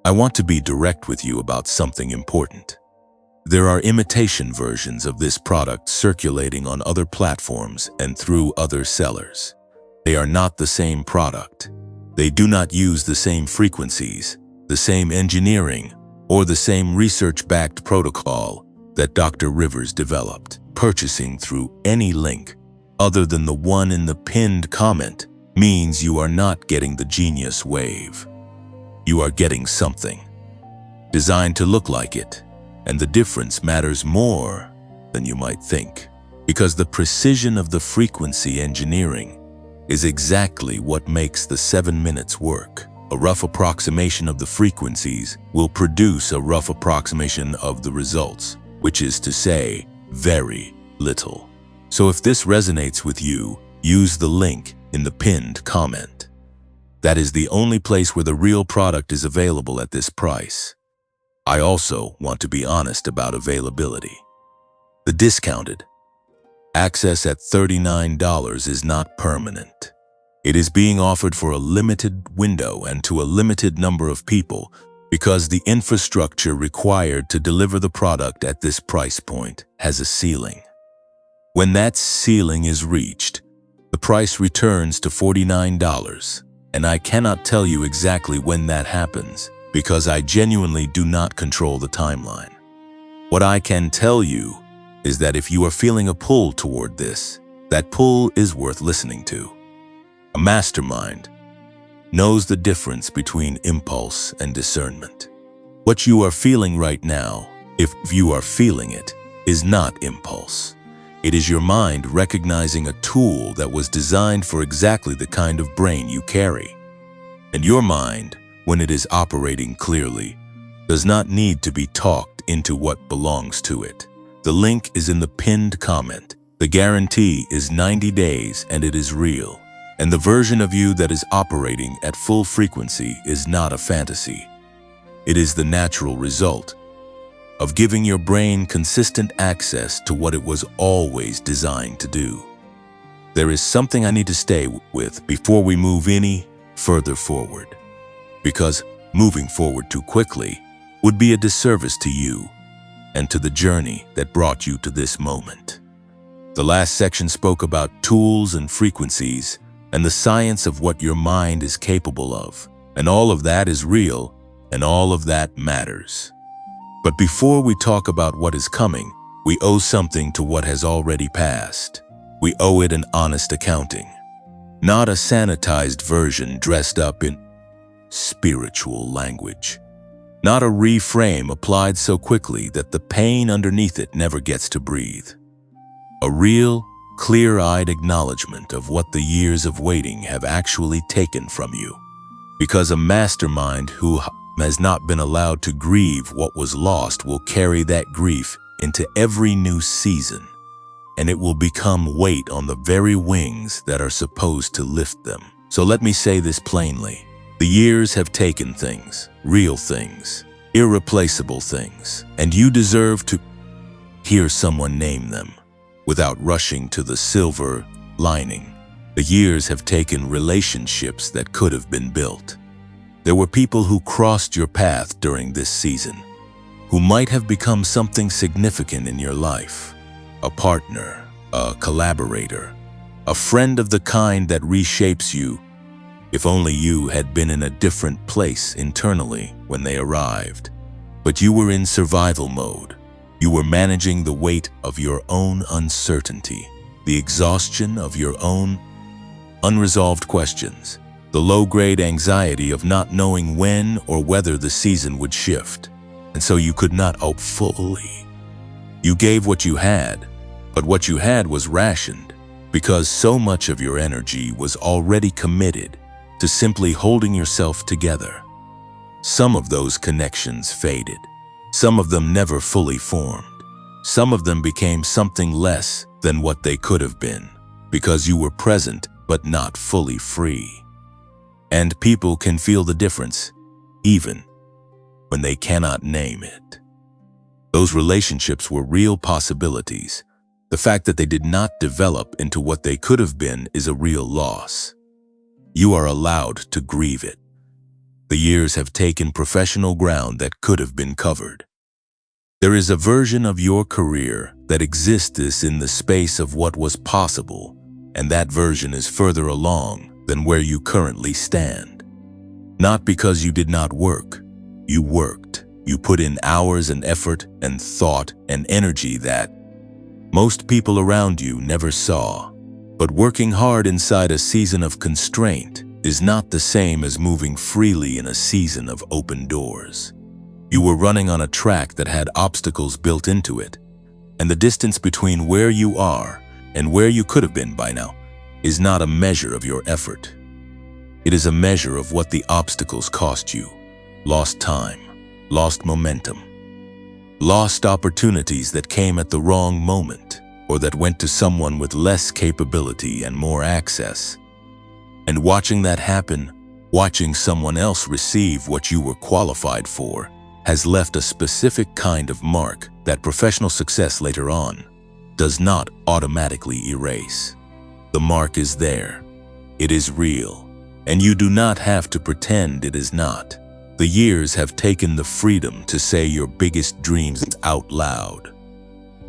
I want to be direct with you about something important. There are imitation versions of this product circulating on other platforms and through other sellers. They are not the same product. They do not use the same frequencies, the same engineering, or the same research-backed protocol that Dr. Rivers developed. Purchasing through any link other than the one in the pinned comment means you are not getting the Genius Wave. You are getting something designed to look like it, and the difference matters more than you might think, because the precision of the frequency engineering is exactly what makes the 7 minutes work. A rough approximation of the frequencies will produce a rough approximation of the results, which is to say, very little. So if this resonates with you, use the link in the pinned comment. That is the only place where the real product is available at this price. I also want to be honest about availability. The discounted access at $39 is not permanent. It is being offered for a limited window and to a limited number of people because the infrastructure required to deliver the product at this price point has a ceiling. When that ceiling is reached, the price returns to $49, And I cannot tell you exactly when that happens, because I genuinely do not control the timeline. What I can tell you is that if you are feeling a pull toward this, that pull is worth listening to. A mastermind knows the difference between impulse and discernment. What you are feeling right now, if you are feeling it, is not impulse. It is your mind recognizing a tool that was designed for exactly the kind of brain you carry. And your mind, when it is operating clearly, does not need to be talked into what belongs to it. The link is in the pinned comment. The guarantee is 90 days and it is real. And the version of you that is operating at full frequency is not a fantasy. It is the natural result of giving your brain consistent access to what it was always designed to do. There is something I need to stay with before we move any further forward, because moving forward too quickly would be a disservice to you and to the journey that brought you to this moment. The last section spoke about tools and frequencies and the science of what your mind is capable of, and all of that is real and all of that matters. But before we talk about what is coming, we owe something to what has already passed. We owe it an honest accounting, not a sanitized version dressed up in spiritual language, not a reframe applied so quickly that the pain underneath it never gets to breathe. A real, clear-eyed acknowledgement of what the years of waiting have actually taken from you. Because a mastermind who has not been allowed to grieve what was lost will carry that grief into every new season, and it will become weight on the very wings that are supposed to lift them. So let me say this plainly. The years have taken things, real things, irreplaceable things, and you deserve to hear someone name them without rushing to the silver lining. The years have taken relationships that could have been built. There were people who crossed your path during this season, who might have become something significant in your life. A partner, a collaborator, a friend of the kind that reshapes you. If only you had been in a different place internally when they arrived. But you were in survival mode. You were managing the weight of your own uncertainty, the exhaustion of your own unresolved questions, the low-grade anxiety of not knowing when or whether the season would shift. And so you could not hope fully. You gave what you had, but what you had was rationed because so much of your energy was already committed to simply holding yourself together. Some of those connections faded. Some of them never fully formed. Some of them became something less than what they could have been because you were present but not fully free. And people can feel the difference, even when they cannot name it. Those relationships were real possibilities. The fact that they did not develop into what they could have been is a real loss. You are allowed to grieve it. The years have taken professional ground that could have been covered. There is a version of your career that exists in the space of what was possible, and that version is further along than where you currently stand. Not because you did not work. You worked. You put in hours and effort and thought and energy that most people around you never saw. But working hard inside a season of constraint is not the same as moving freely in a season of open doors. You were running on a track that had obstacles built into it, and the distance between where you are and where you could have been by now is not a measure of your effort. It is a measure of what the obstacles cost you. Lost time, lost momentum, lost opportunities that came at the wrong moment or that went to someone with less capability and more access. And watching that happen, watching someone else receive what you were qualified for, has left a specific kind of mark that professional success later on does not automatically erase. The mark is there. It is real, and you do not have to pretend it is not. The years have taken the freedom to say your biggest dreams out loud.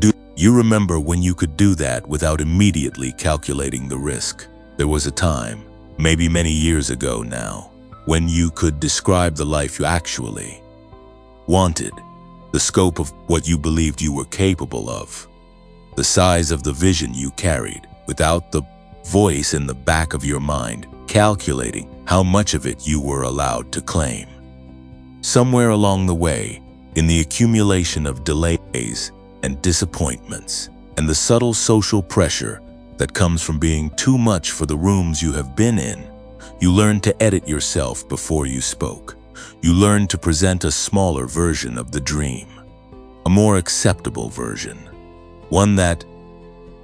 Do you remember when you could do that without immediately calculating the risk? There was a time maybe many years ago now, when you could describe the life you actually wanted, the scope of what you believed you were capable of, the size of the vision you carried, without the voice in the back of your mind calculating how much of it you were allowed to claim. Somewhere along the way, in the accumulation of delays and disappointments, and the subtle social pressure that comes from being too much for the rooms you have been in, you learned to edit yourself before you spoke. You learned to present a smaller version of the dream, a more acceptable version, one that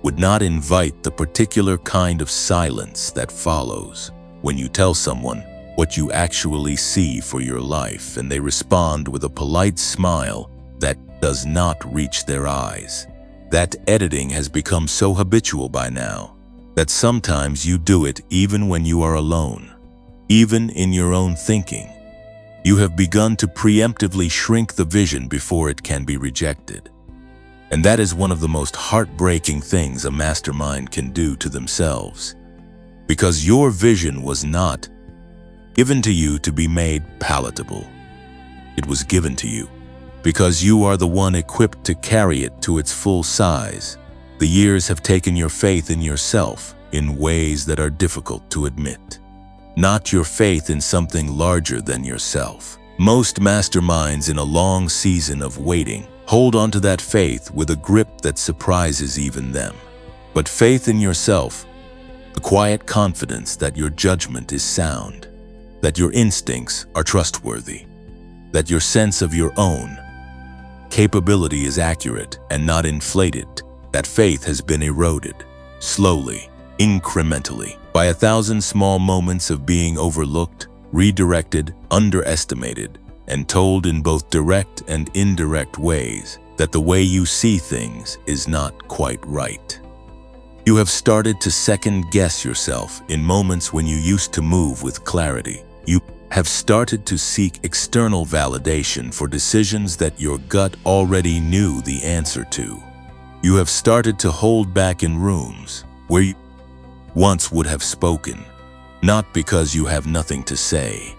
would not invite the particular kind of silence that follows when you tell someone what you actually see for your life and they respond with a polite smile that does not reach their eyes. That editing has become so habitual by now that sometimes you do it even when you are alone. Even in your own thinking, you have begun to preemptively shrink the vision before it can be rejected. And that is one of the most heartbreaking things a mastermind can do to themselves, because your vision was not given to you to be made palatable. It was given to you because you are the one equipped to carry it to its full size. The years have taken your faith in yourself in ways that are difficult to admit, not your faith in something larger than yourself. Most masterminds in a long season of waiting hold onto that faith with a grip that surprises even them. But faith in yourself, the quiet confidence that your judgment is sound, that your instincts are trustworthy, that your sense of your own capability is accurate and not inflated, that faith has been eroded, slowly, incrementally, by 1,000 small moments of being overlooked, redirected, underestimated, and told in both direct and indirect ways that the way you see things is not quite right. You have started to second-guess yourself in moments when you used to move with clarity. You have started to seek external validation for decisions that your gut already knew the answer to. You have started to hold back in rooms where you once would have spoken, not because you have nothing to say,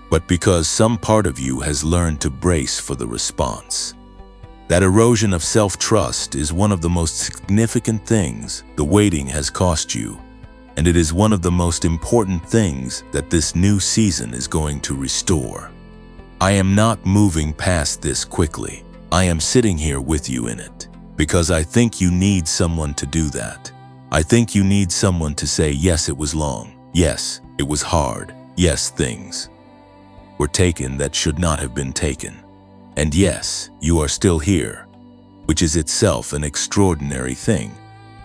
but because some part of you has learned to brace for the response. That erosion of self-trust is one of the most significant things the waiting has cost you, and it is one of the most important things that this new season is going to restore. I am not moving past this quickly. I am sitting here with you in it, because I think you need someone to do that. I think you need someone to say, yes, it was long. Yes, it was hard. Yes, things were taken that should not have been taken. And yes, you are still here, which is itself an extraordinary thing.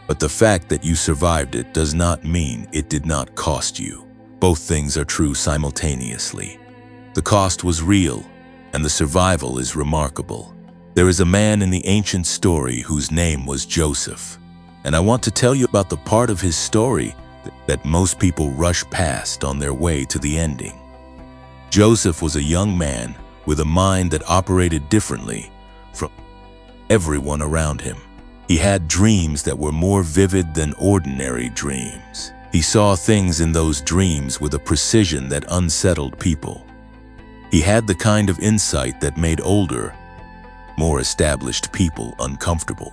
But the fact that you survived it does not mean it did not cost you. Both things are true simultaneously. The cost was real, and the survival is remarkable. There is a man in the ancient story whose name was Joseph, and I want to tell you about the part of his story that most people rush past on their way to the ending. Joseph was a young man with a mind that operated differently from everyone around him. He had dreams that were more vivid than ordinary dreams. He saw things in those dreams with a precision that unsettled people. He had the kind of insight that made older, more established people uncomfortable.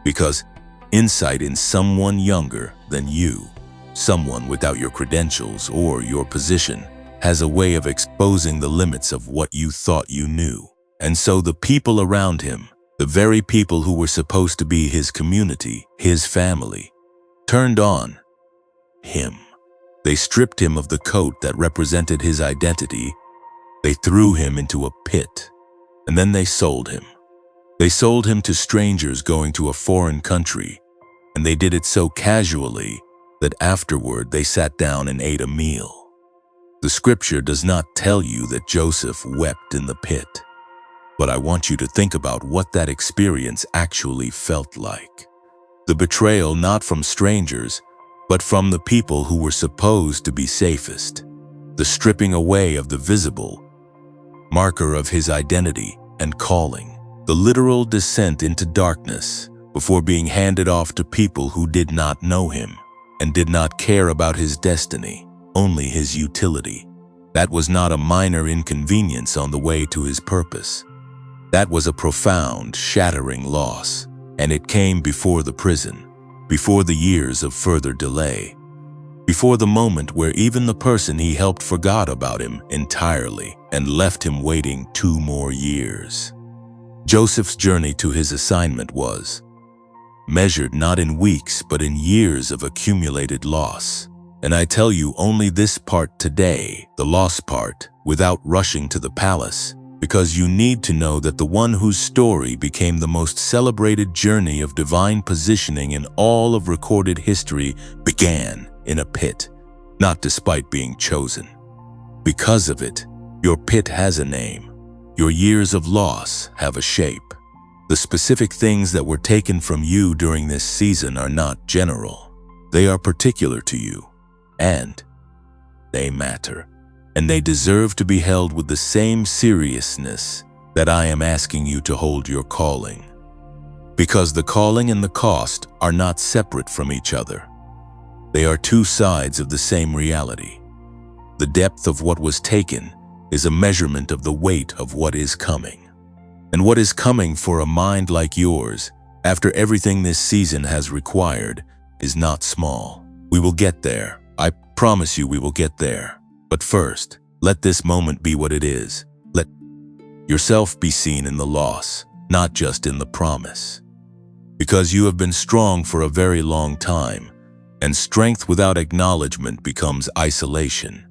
Because insight in someone younger than you, someone without your credentials or your position, has a way of exposing the limits of what you thought you knew. And so the people around him, the very people who were supposed to be his community, his family, turned on him. They stripped him of the coat that represented his identity. They threw him into a pit, and then they sold him. They sold him to strangers going to a foreign country, and they did it so casually that afterward they sat down and ate a meal. The scripture does not tell you that Joseph wept in the pit, but I want you to think about what that experience actually felt like. The betrayal not from strangers, but from the people who were supposed to be safest. The stripping away of the visible marker of his identity and calling. The literal descent into darkness before being handed off to people who did not know him and did not care about his destiny. only his utility. That was not a minor inconvenience on the way to his purpose. That was a profound, shattering loss, and it came before the prison, before the years of further delay, before the moment where even the person he helped forgot about him entirely and left him waiting 2 more years. Joseph's journey to his assignment was measured not in weeks but in years of accumulated loss. And I tell you only this part today, the loss part, without rushing to the palace, because you need to know that the one whose story became the most celebrated journey of divine positioning in all of recorded history began in a pit, not despite being chosen. Because of it, your pit has a name. Your years of loss have a shape. The specific things that were taken from you during this season are not general. They are particular to you, and they matter. And they deserve to be held with the same seriousness that I am asking you to hold your calling. Because the calling and the cost are not separate from each other. They are 2 sides of the same reality. The depth of what was taken is a measurement of the weight of what is coming. And what is coming for a mind like yours, after everything this season has required, is not small. We will get there. I promise you we will get there. But first, let this moment be what it is. Let yourself be seen in the loss, not just in the promise. Because you have been strong for a very long time, and strength without acknowledgement becomes isolation.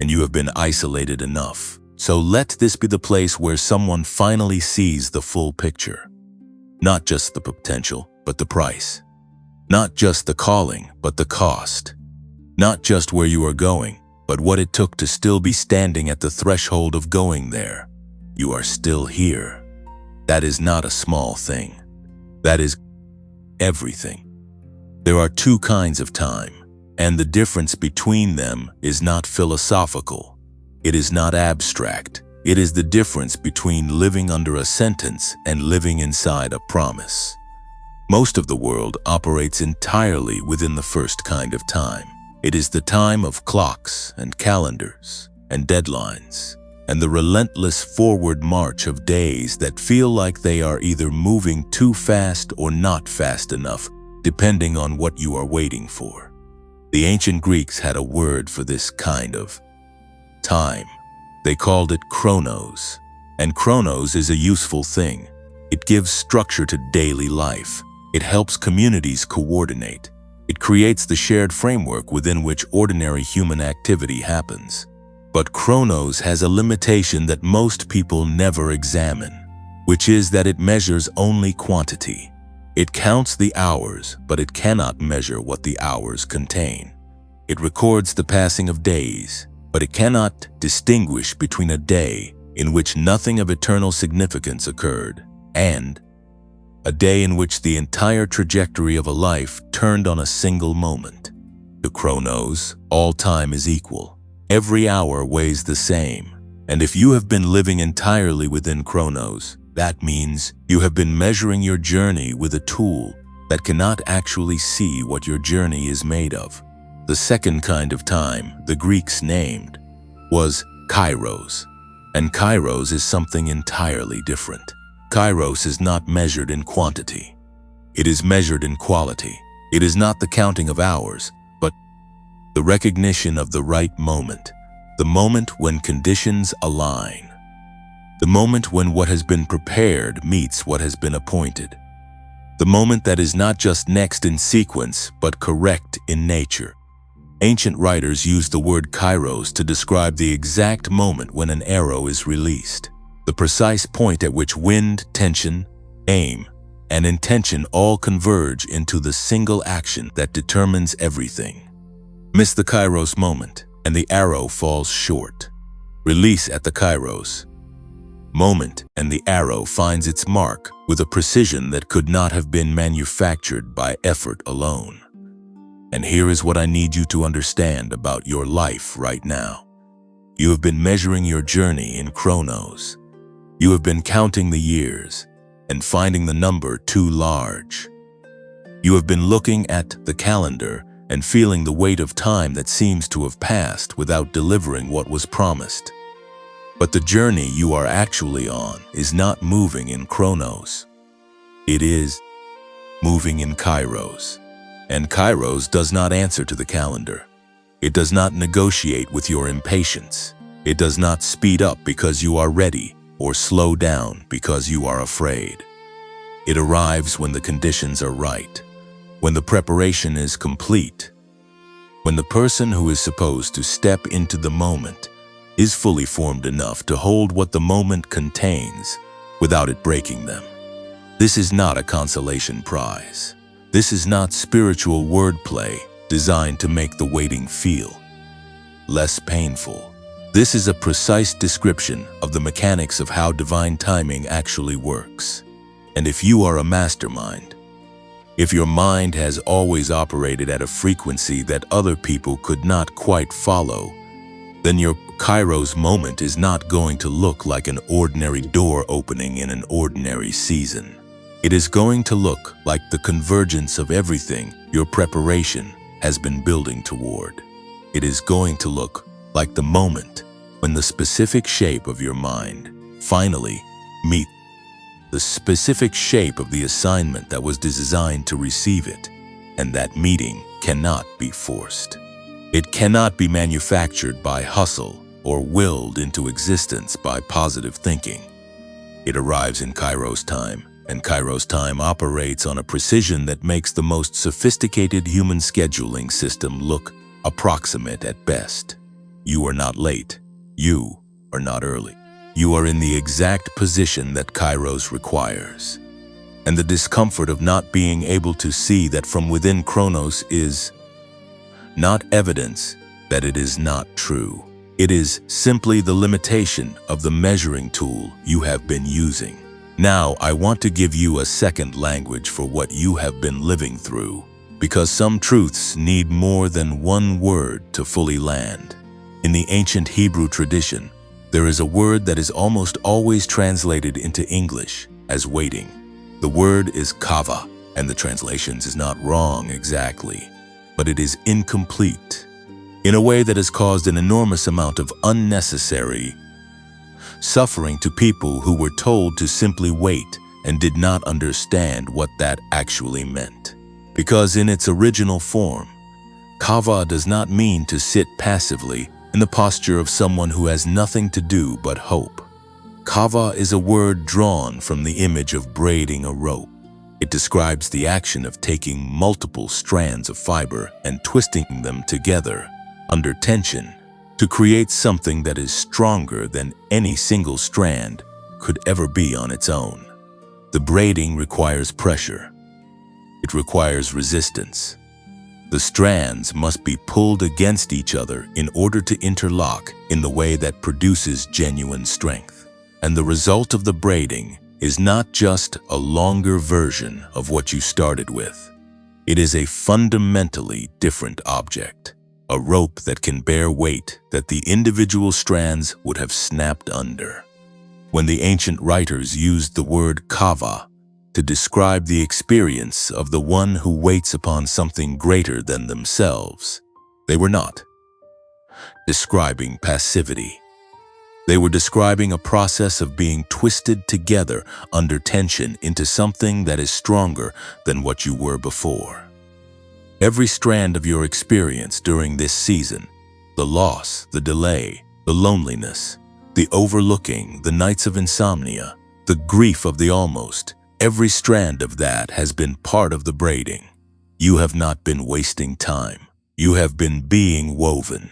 And you have been isolated enough. So let this be the place where someone finally sees the full picture. Not just the potential, but the price. Not just the calling, but the cost. Not just where you are going, but what it took to still be standing at the threshold of going there. You are still here. That is not a small thing. That is everything. There are 2 kinds of time, and the difference between them is not philosophical. It is not abstract. It is the difference between living under a sentence and living inside a promise. Most of the world operates entirely within the first kind of time. It is the time of clocks and calendars and deadlines and the relentless forward march of days that feel like they are either moving too fast or not fast enough, depending on what you are waiting for. The ancient Greeks had a word for this kind of time. They called it chronos, and chronos is a useful thing. It gives structure to daily life. It helps communities coordinate. It creates the shared framework within which ordinary human activity happens. But chronos has a limitation that most people never examine, which is that it measures only quantity. It counts the hours, but it cannot measure what the hours contain. It records the passing of days, but it cannot distinguish between a day in which nothing of eternal significance occurred and a day in which the entire trajectory of a life turned on a single moment. To chronos, all time is equal. Every hour weighs the same. And if you have been living entirely within chronos, that means you have been measuring your journey with a tool that cannot actually see what your journey is made of. The second kind of time the Greeks named was kairos. And kairos is something entirely different. Kairos is not measured in quantity. It is measured in quality. It is not the counting of hours, but the recognition of the right moment, the moment when conditions align, the moment when what has been prepared meets what has been appointed, the moment that is not just next in sequence, but correct in nature. Ancient writers used the word kairos to describe the exact moment when an arrow is released. The precise point at which wind, tension, aim, and intention all converge into the single action that determines everything. Miss the kairos moment, and the arrow falls short. Release at the kairos moment, and the arrow finds its mark with a precision that could not have been manufactured by effort alone. And here is what I need you to understand about your life right now. You have been measuring your journey in chronos. You have been counting the years and finding the number too large. You have been looking at the calendar and feeling the weight of time that seems to have passed without delivering what was promised. But the journey you are actually on is not moving in chronos. It is moving in kairos. And kairos does not answer to the calendar. It does not negotiate with your impatience. It does not speed up because you are ready or slow down because you are afraid. It arrives when the conditions are right, when the preparation is complete, when the person who is supposed to step into the moment is fully formed enough to hold what the moment contains without it breaking them. This is not a consolation prize. This is not spiritual wordplay designed to make the waiting feel less painful. This is a precise description of the mechanics of how divine timing actually works. And if you are a mastermind, if your mind has always operated at a frequency that other people could not quite follow, then your kairos moment is not going to look like an ordinary door opening in an ordinary season. It is going to look like the convergence of everything your preparation has been building toward. It is going to look like the moment when the specific shape of your mind finally meets the specific shape of the assignment that was designed to receive it, and that meeting cannot be forced. It cannot be manufactured by hustle or willed into existence by positive thinking. It arrives in kairos time, and kairos time operates on a precision that makes the most sophisticated human scheduling system look approximate at best. You are not late. You are not early. You are in the exact position that kairos requires. And the discomfort of not being able to see that from within chronos is not evidence that it is not true. It is simply the limitation of the measuring tool you have been using. Now, I want to give you a second language for what you have been living through, because some truths need more than one word to fully land. In the ancient Hebrew tradition, there is a word that is almost always translated into English as waiting. The word is kava, and the translations is not wrong exactly, but it is incomplete in a way that has caused an enormous amount of unnecessary suffering to people who were told to simply wait and did not understand what that actually meant. Because in its original form, kava does not mean to sit passively in the posture of someone who has nothing to do but hope. Kava is a word drawn from the image of braiding a rope. It describes the action of taking multiple strands of fiber and twisting them together under tension to create something that is stronger than any single strand could ever be on its own. The braiding requires pressure. It requires resistance. The strands must be pulled against each other in order to interlock in the way that produces genuine strength. And the result of the braiding is not just a longer version of what you started with. It is a fundamentally different object, a rope that can bear weight that the individual strands would have snapped under. When the ancient writers used the word kava to describe the experience of the one who waits upon something greater than themselves, they were not describing passivity. They were describing a process of being twisted together under tension into something that is stronger than what you were before. Every strand of your experience during this season, the loss, the delay, the loneliness, the overlooking, the nights of insomnia, the grief of the almost, every strand of that has been part of the braiding. You have not been wasting time. You have been being woven.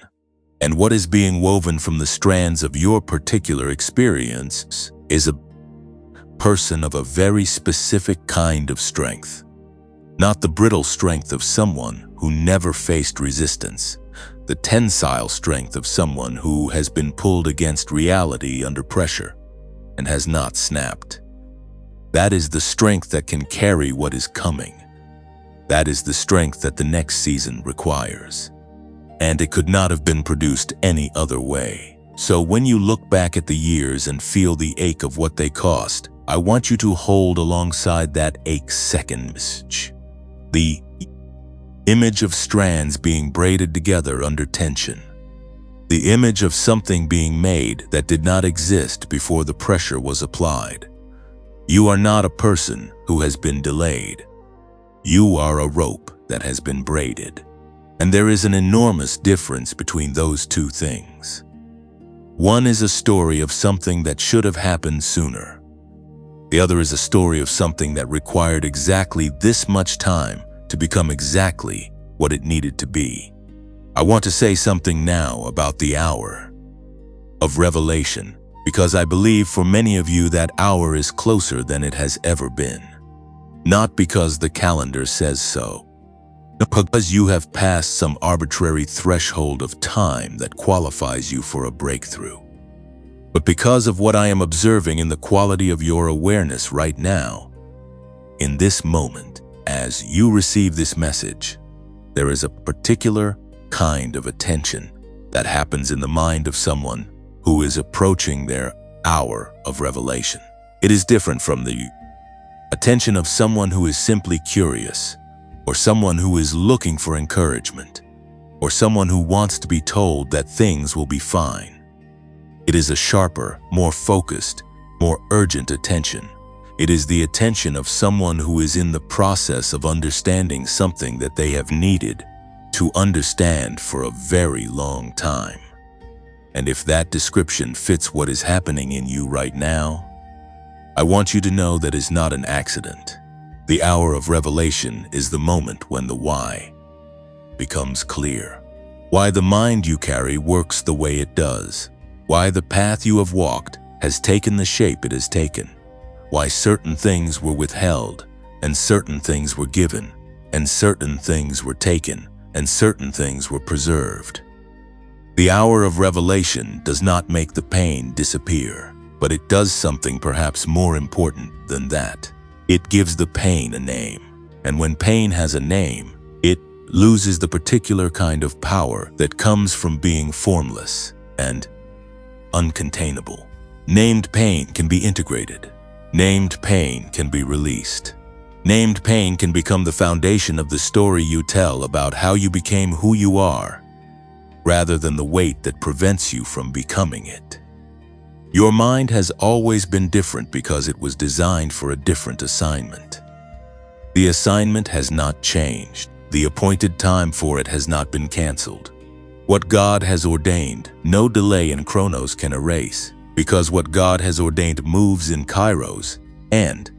And what is being woven from the strands of your particular experience is a person of a very specific kind of strength. Not the brittle strength of someone who never faced resistance, the tensile strength of someone who has been pulled against reality under pressure and has not snapped. That is the strength that can carry what is coming. That is the strength that the next season requires. And it could not have been produced any other way. So when you look back at the years and feel the ache of what they cost, I want you to hold alongside that ache second message. The image of strands being braided together under tension. The image of something being made that did not exist before the pressure was applied. You are not a person who has been delayed. You are a rope that has been braided. And there is an enormous difference between those two things. One is a story of something that should have happened sooner. The other is a story of something that required exactly this much time to become exactly what it needed to be. I want to say something now about the hour of revelation, because I believe for many of you that hour is closer than it has ever been. Not because the calendar says so, not because you have passed some arbitrary threshold of time that qualifies you for a breakthrough, but because of what I am observing in the quality of your awareness right now. In this moment, as you receive this message, there is a particular kind of attention that happens in the mind of someone who is approaching their hour of revelation. It is different from the attention of someone who is simply curious, or someone who is looking for encouragement, or someone who wants to be told that things will be fine. It is a sharper, more focused, more urgent attention. It is the attention of someone who is in the process of understanding something that they have needed to understand for a very long time. And if that description fits what is happening in you right now, I want you to know that is not an accident. The hour of revelation is the moment when the why becomes clear. Why the mind you carry works the way it does. Why the path you have walked has taken the shape it has taken. Why certain things were withheld, and certain things were given, and certain things were taken, and certain things were preserved. The hour of revelation does not make the pain disappear, but it does something perhaps more important than that. It gives the pain a name, and when pain has a name, it loses the particular kind of power that comes from being formless and uncontainable. Named pain can be integrated. Named pain can be released. Named pain can become the foundation of the story you tell about how you became who you are, rather than the weight that prevents you from becoming it. Your mind has always been different because it was designed for a different assignment. The assignment has not changed. The appointed time for it has not been canceled. What God has ordained, no delay in Chronos can erase, because what God has ordained moves in Kairos, and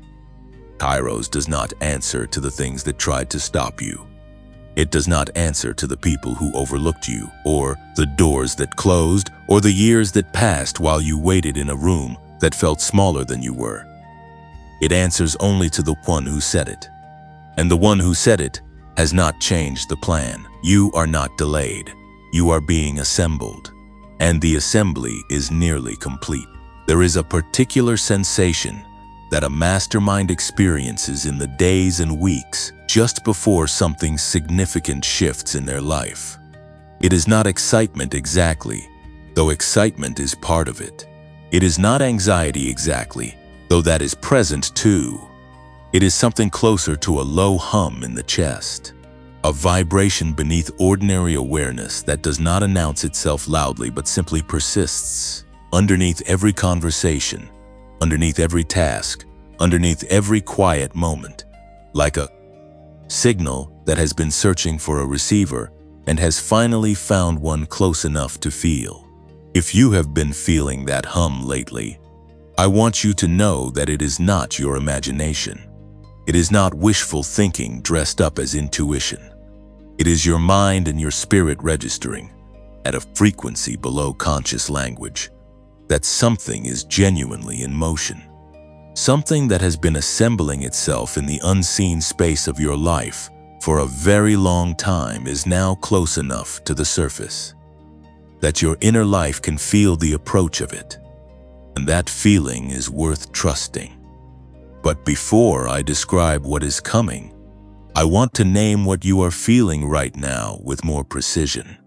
Kairos does not answer to the things that tried to stop you. It does not answer to the people who overlooked you, or the doors that closed, or the years that passed while you waited in a room that felt smaller than you were. It answers only to the one who said it. And the one who said it has not changed the plan. You are not delayed. You are being assembled. And the assembly is nearly complete. There is a particular sensation that a mastermind experiences in the days and weeks just before something significant shifts in their life. It is not excitement exactly, though excitement is part of it. It is not anxiety exactly, though that is present too. It is something closer to a low hum in the chest, a vibration beneath ordinary awareness that does not announce itself loudly but simply persists, underneath every conversation, underneath every task, underneath every quiet moment, like a signal that has been searching for a receiver and has finally found one close enough to feel. If you have been feeling that hum lately, I want you to know that it is not your imagination. It is not wishful thinking dressed up as intuition. It is your mind and your spirit registering at a frequency below conscious language that something is genuinely in motion. Something that has been assembling itself in the unseen space of your life for a very long time is now close enough to the surface that your inner life can feel the approach of it, and that feeling is worth trusting. But before I describe what is coming, I want to name what you are feeling right now with more precision,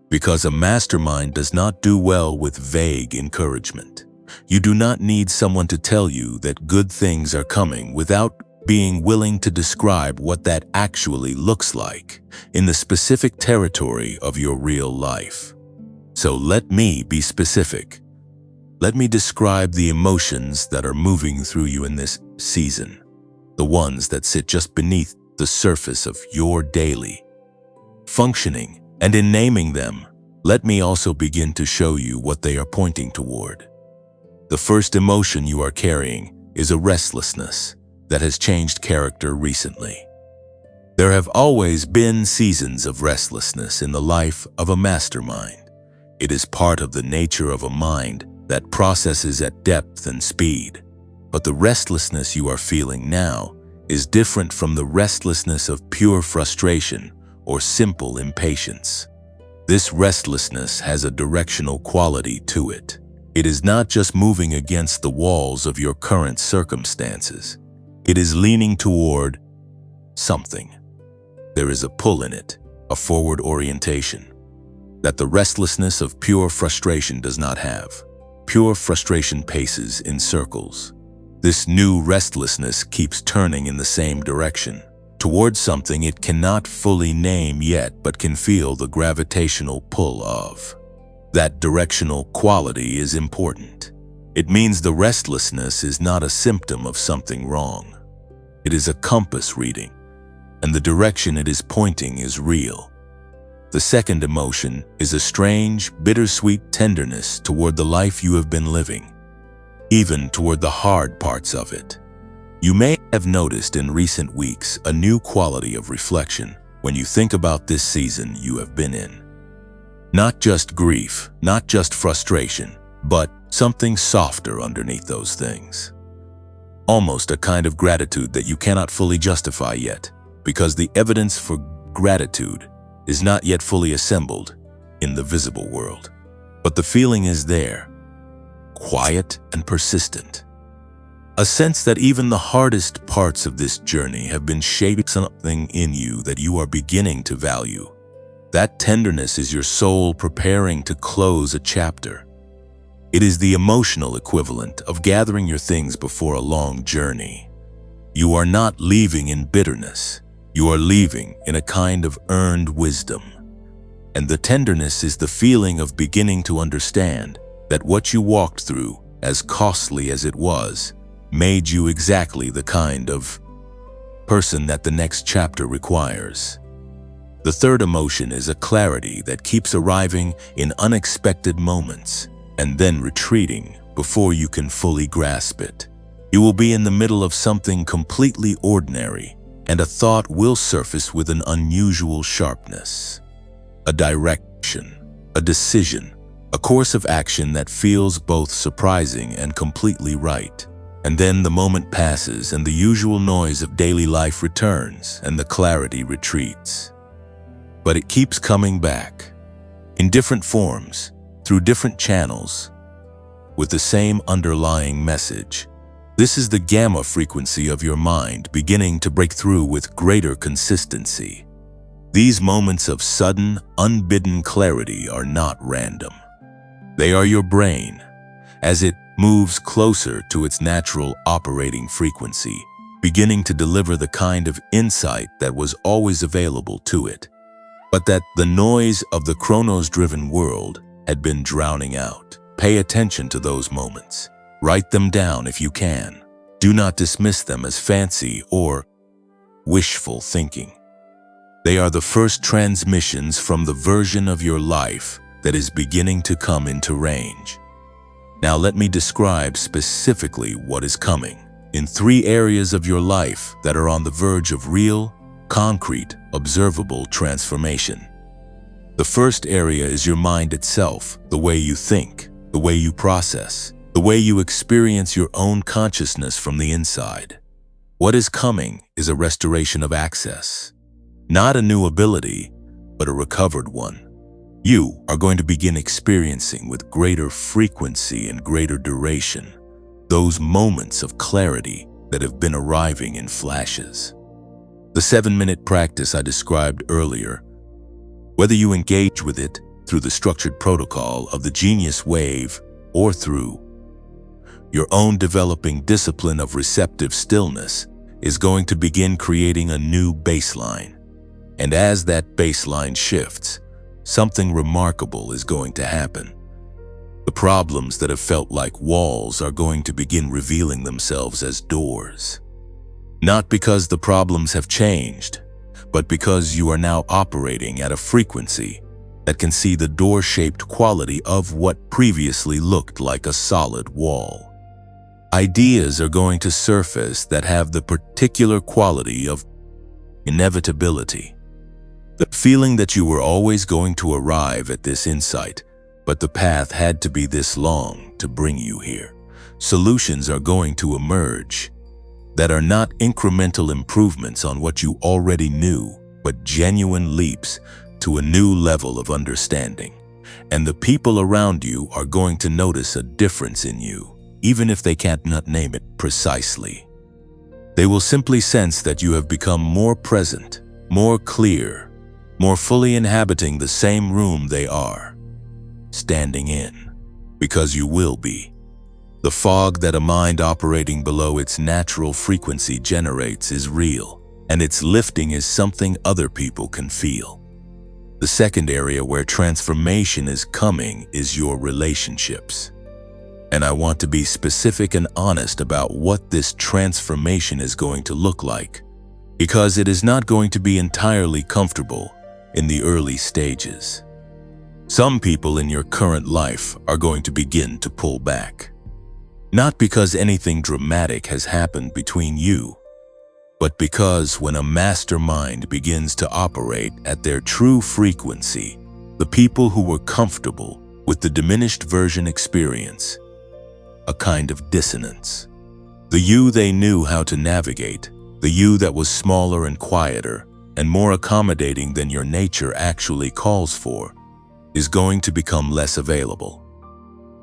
because a mastermind does not do well with vague encouragement. You do not need someone to tell you that good things are coming without being willing to describe what that actually looks like in the specific territory of your real life. So let me be specific. Let me describe the emotions that are moving through you in this season, the ones that sit just beneath the surface of your daily functioning. And in naming them, let me also begin to show you what they are pointing toward. The first emotion you are carrying is a restlessness that has changed character recently. There have always been seasons of restlessness in the life of a mastermind. It is part of the nature of a mind that processes at depth and speed. But the restlessness you are feeling now is different from the restlessness of pure frustration or simple impatience. This restlessness has a directional quality to it. It is not just moving against the walls of your current circumstances. It is leaning toward something. There is a pull in it, a forward orientation, that the restlessness of pure frustration does not have. Pure frustration paces in circles. This new restlessness keeps turning in the same direction, towards something it cannot fully name yet but can feel the gravitational pull of. That directional quality is important. It means the restlessness is not a symptom of something wrong. It is a compass reading, and the direction it is pointing is real. The second emotion is a strange, bittersweet tenderness toward the life you have been living, even toward the hard parts of it. You may have noticed in recent weeks a new quality of reflection when you think about this season you have been in. Not just grief, not just frustration, but something softer underneath those things. Almost a kind of gratitude that you cannot fully justify yet, because the evidence for gratitude is not yet fully assembled in the visible world. But the feeling is there, quiet and persistent. A sense that even the hardest parts of this journey have been shaping something in you that you are beginning to value. That tenderness is your soul preparing to close a chapter. It is the emotional equivalent of gathering your things before a long journey. You are not leaving in bitterness. You are leaving in a kind of earned wisdom. And the tenderness is the feeling of beginning to understand that what you walked through, as costly as it was, made you exactly the kind of person that the next chapter requires. The third emotion is a clarity that keeps arriving in unexpected moments and then retreating before you can fully grasp it. You will be in the middle of something completely ordinary, and a thought will surface with an unusual sharpness. A direction, a decision, a course of action that feels both surprising and completely right. And then the moment passes and the usual noise of daily life returns and the clarity retreats. But it keeps coming back, in different forms, through different channels, with the same underlying message. This is the gamma frequency of your mind beginning to break through with greater consistency. These moments of sudden, unbidden clarity are not random. They are your brain, as it moves closer to its natural operating frequency, beginning to deliver the kind of insight that was always available to it, but that the noise of the chronos-driven world had been drowning out. Pay attention to those moments. Write them down if you can. Do not dismiss them as fancy or wishful thinking. They are the first transmissions from the version of your life that is beginning to come into range. Now let me describe specifically what is coming in 3 areas of your life that are on the verge of real, concrete, observable transformation. The first area is your mind itself, the way you think, the way you process, the way you experience your own consciousness from the inside. What is coming is a restoration of access. Not a new ability, but a recovered one. You are going to begin experiencing with greater frequency and greater duration those moments of clarity that have been arriving in flashes. The 7-minute practice I described earlier, whether you engage with it through the structured protocol of the Genius Wave or through your own developing discipline of receptive stillness, is going to begin creating a new baseline. And as that baseline shifts, something remarkable is going to happen. The problems that have felt like walls are going to begin revealing themselves as doors. Not because the problems have changed, but because you are now operating at a frequency that can see the door-shaped quality of what previously looked like a solid wall. Ideas are going to surface that have the particular quality of inevitability. The feeling that you were always going to arrive at this insight, but the path had to be this long to bring you here. Solutions are going to emerge that are not incremental improvements on what you already knew, but genuine leaps to a new level of understanding. And the people around you are going to notice a difference in you, even if they can't name it precisely. They will simply sense that you have become more present, more clear, more fully inhabiting the same room they are standing in, because you will be. The fog that a mind operating below its natural frequency generates is real, and its lifting is something other people can feel. The second area where transformation is coming is your relationships. And I want to be specific and honest about what this transformation is going to look like, because it is not going to be entirely comfortable in the early stages. Some people in your current life are going to begin to pull back. Not because anything dramatic has happened between you, but because when a mastermind begins to operate at their true frequency, the people who were comfortable with the diminished version experience a kind of dissonance. The you they knew how to navigate, the you that was smaller and quieter and more accommodating than your nature actually calls for, is going to become less available.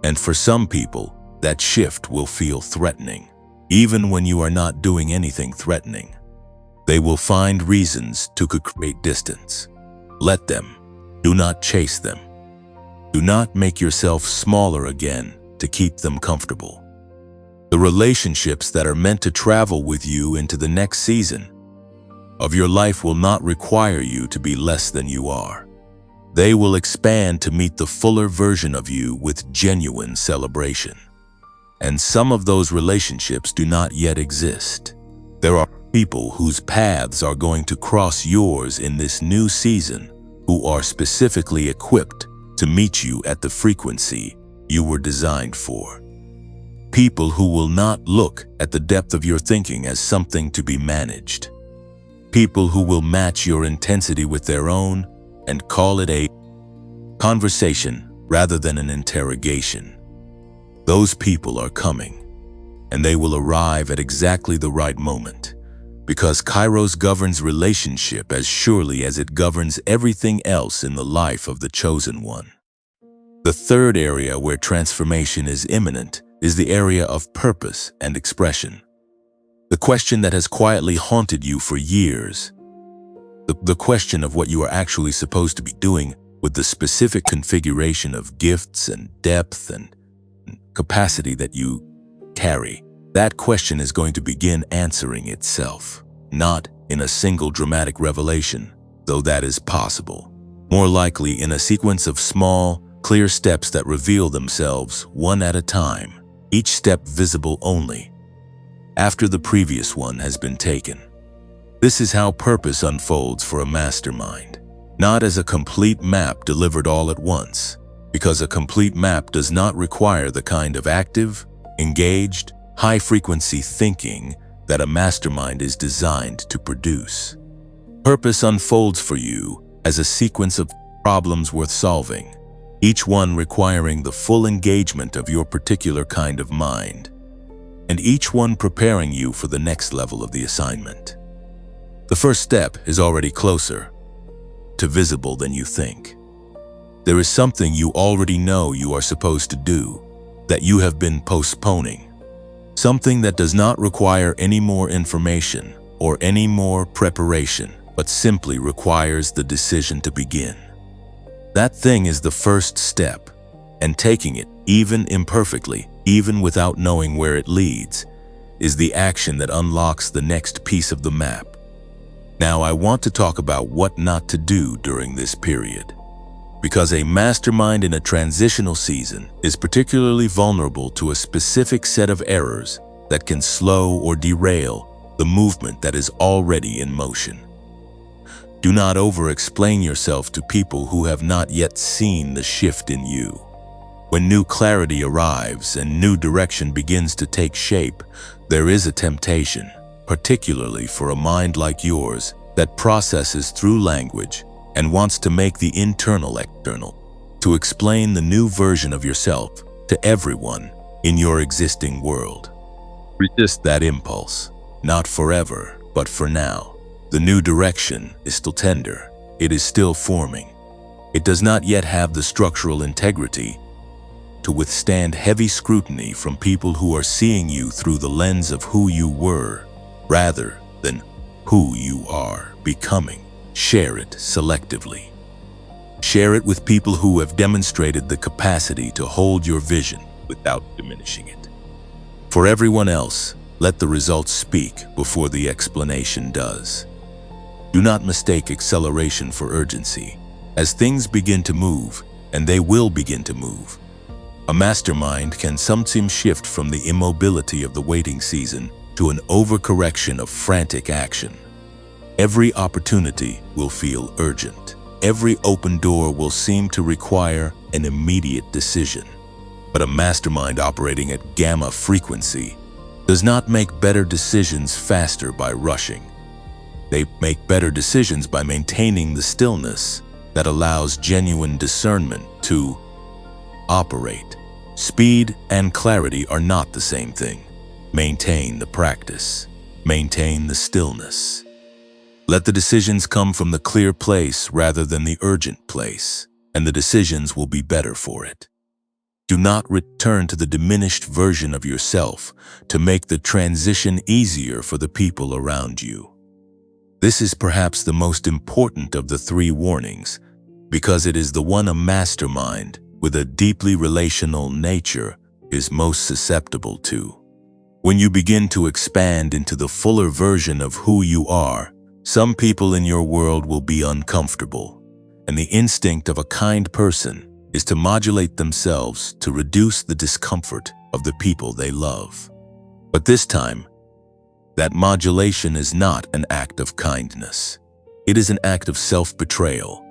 And for some people, that shift will feel threatening, even when you are not doing anything threatening. They will find reasons to create distance. Let them. Do not chase them. Do not make yourself smaller again to keep them comfortable. The relationships that are meant to travel with you into the next season of your life will not require you to be less than you are. They will expand to meet the fuller version of you with genuine celebration. And some of those relationships do not yet exist. There are people whose paths are going to cross yours in this new season who are specifically equipped to meet you at the frequency you were designed for. People who will not look at the depth of your thinking as something to be managed. People who will match your intensity with their own and call it a conversation rather than an interrogation. Those people are coming, and they will arrive at exactly the right moment, because Kairos governs relationship as surely as it governs everything else in the life of the chosen one. The third area where transformation is imminent is the area of purpose and expression. The question that has quietly haunted you for years. The question of what you are actually supposed to be doing with the specific configuration of gifts and depth and capacity that you carry. That question is going to begin answering itself, not in a single dramatic revelation, though that is possible. More likely in a sequence of small, clear steps that reveal themselves one at a time, each step visible only after the previous one has been taken. This is how purpose unfolds for a mastermind, not as a complete map delivered all at once, because a complete map does not require the kind of active, engaged, high-frequency thinking that a mastermind is designed to produce. Purpose unfolds for you as a sequence of problems worth solving, each one requiring the full engagement of your particular kind of mind, and each one preparing you for the next level of the assignment. The first step is already closer to visible than you think. There is something you already know you are supposed to do that you have been postponing. Something that does not require any more information or any more preparation, but simply requires the decision to begin. That thing is the first step, and taking it, even imperfectly, even without knowing where it leads, is the action that unlocks the next piece of the map. Now, I want to talk about what not to do during this period, because a mastermind in a transitional season is particularly vulnerable to a specific set of errors that can slow or derail the movement that is already in motion. Do not over-explain yourself to people who have not yet seen the shift in you. When new clarity arrives and new direction begins to take shape, there is a temptation, particularly for a mind like yours that processes through language and wants to make the internal external, to explain the new version of yourself to everyone in your existing world. Resist that impulse, not forever, but for now. The new direction is still tender. It is still forming. It does not yet have the structural integrity to withstand heavy scrutiny from people who are seeing you through the lens of who you were, rather than who you are becoming. Share it selectively. Share it with people who have demonstrated the capacity to hold your vision without diminishing it. For everyone else, let the results speak before the explanation does. Do not mistake acceleration for urgency. As things begin to move, and they will begin to move, a mastermind can sometimes shift from the immobility of the waiting season to an overcorrection of frantic action. Every opportunity will feel urgent. Every open door will seem to require an immediate decision. But a mastermind operating at gamma frequency does not make better decisions faster by rushing. They make better decisions by maintaining the stillness that allows genuine discernment to operate. Speed and clarity are not the same thing. Maintain the practice. Maintain the stillness. Let the decisions come from the clear place rather than the urgent place, and the decisions will be better for it. Do not return to the diminished version of yourself to make the transition easier for the people around you. This is perhaps the most important of the three warnings, because it is the one a mastermind with a deeply relational nature is most susceptible to. When you begin to expand into the fuller version of who you are, some people in your world will be uncomfortable, and the instinct of a kind person is to modulate themselves to reduce the discomfort of the people they love. But this time, that modulation is not an act of kindness. It is an act of self-betrayal,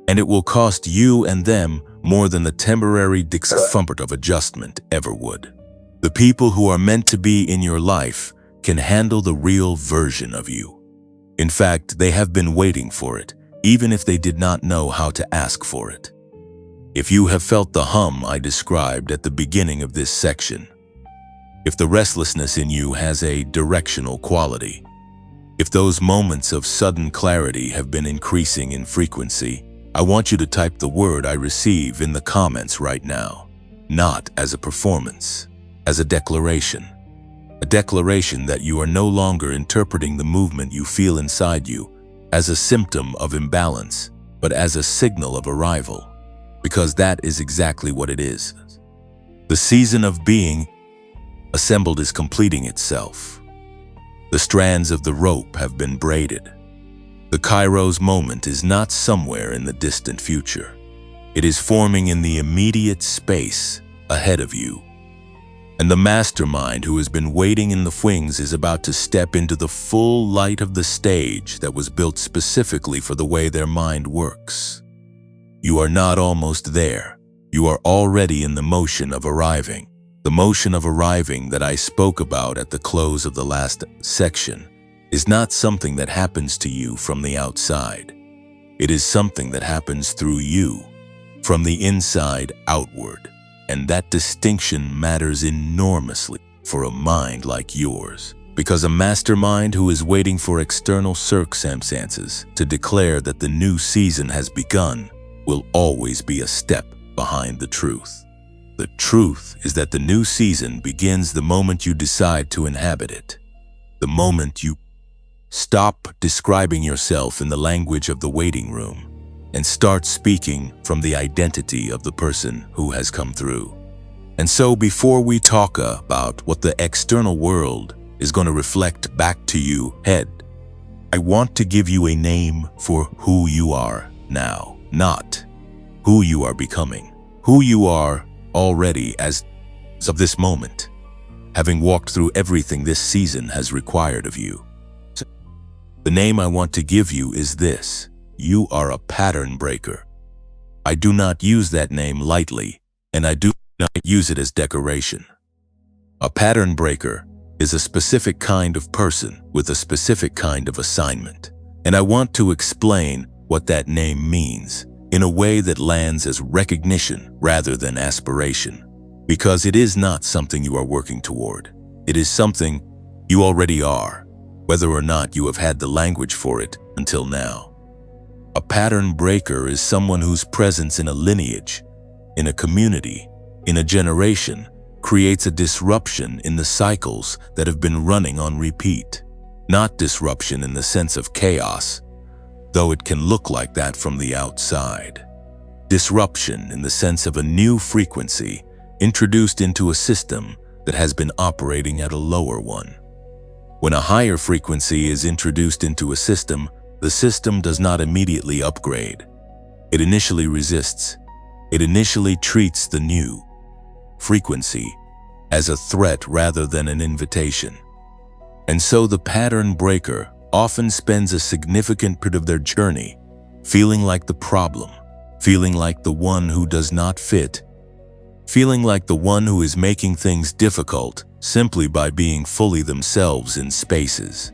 and it will cost you and them more than the temporary discomfort of adjustment ever would. The people who are meant to be in your life can handle the real version of you. In fact, they have been waiting for it, even if they did not know how to ask for it. If you have felt the hum I described at the beginning of this section, if the restlessness in you has a directional quality, if those moments of sudden clarity have been increasing in frequency, I want you to type the word I receive in the comments right now. Not as a performance, as a declaration. A declaration that you are no longer interpreting the movement you feel inside you as a symptom of imbalance, but as a signal of arrival, because that is exactly what it is. The season of being assembled is completing itself. The strands of the rope have been braided. The Kairos moment is not somewhere in the distant future. It is forming in the immediate space ahead of you. And the mastermind who has been waiting in the wings is about to step into the full light of the stage that was built specifically for the way their mind works. You are not almost there. You are already in the motion of arriving. The motion of arriving that I spoke about at the close of the last section is not something that happens to you from the outside. It is something that happens through you, from the inside outward. And that distinction matters enormously for a mind like yours, because a mastermind who is waiting for external circumstances to declare that the new season has begun will always be a step behind the truth. The truth is that the new season begins the moment you decide to inhabit it, the moment you stop describing yourself in the language of the waiting room and start speaking from the identity of the person who has come through. And so before we talk about what the external world is going to reflect back to you, I want to give you a name for who you are now, not who you are becoming, who you are already as of this moment, having walked through everything this season has required of you. The name I want to give you is this: you are a pattern breaker. I do not use that name lightly, and I do not use it as decoration. A pattern breaker is a specific kind of person with a specific kind of assignment. And I want to explain what that name means in a way that lands as recognition rather than aspiration. Because it is not something you are working toward. It is something you already are, whether or not you have had the language for it until now. A pattern breaker is someone whose presence in a lineage, in a community, in a generation, creates a disruption in the cycles that have been running on repeat. Not disruption in the sense of chaos, though it can look like that from the outside. Disruption in the sense of a new frequency introduced into a system that has been operating at a lower one. When a higher frequency is introduced into a system, the system does not immediately upgrade. It initially resists. It initially treats the new frequency as a threat rather than an invitation. And so the pattern breaker often spends a significant part of their journey feeling like the problem, feeling like the one who does not fit, feeling like the one who is making things difficult simply by being fully themselves in spaces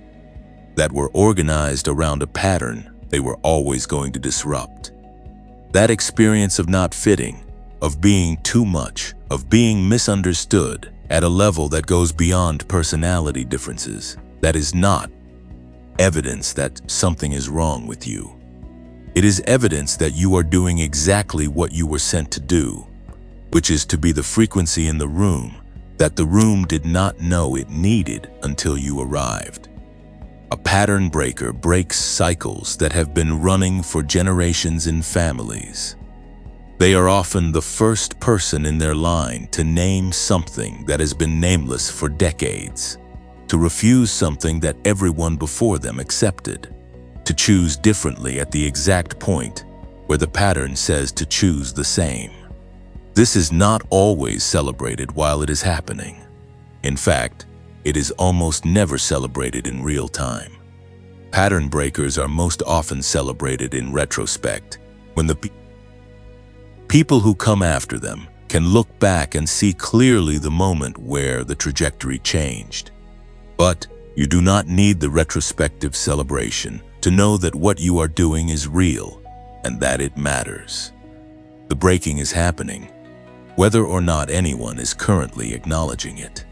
that were organized around a pattern they were always going to disrupt. That experience of not fitting, of being too much, of being misunderstood at a level that goes beyond personality differences, that is not evidence that something is wrong with you. It is evidence that you are doing exactly what you were sent to do, which is to be the frequency in the room that the room did not know it needed until you arrived. A pattern breaker breaks cycles that have been running for generations in families. They are often the first person in their line to name something that has been nameless for decades, to refuse something that everyone before them accepted, to choose differently at the exact point where the pattern says to choose the same. This is not always celebrated while it is happening. In fact, it is almost never celebrated in real time. Pattern breakers are most often celebrated in retrospect, when the people who come after them can look back and see clearly the moment where the trajectory changed. But you do not need the retrospective celebration to know that what you are doing is real and that it matters. The breaking is happening, whether or not anyone is currently acknowledging it.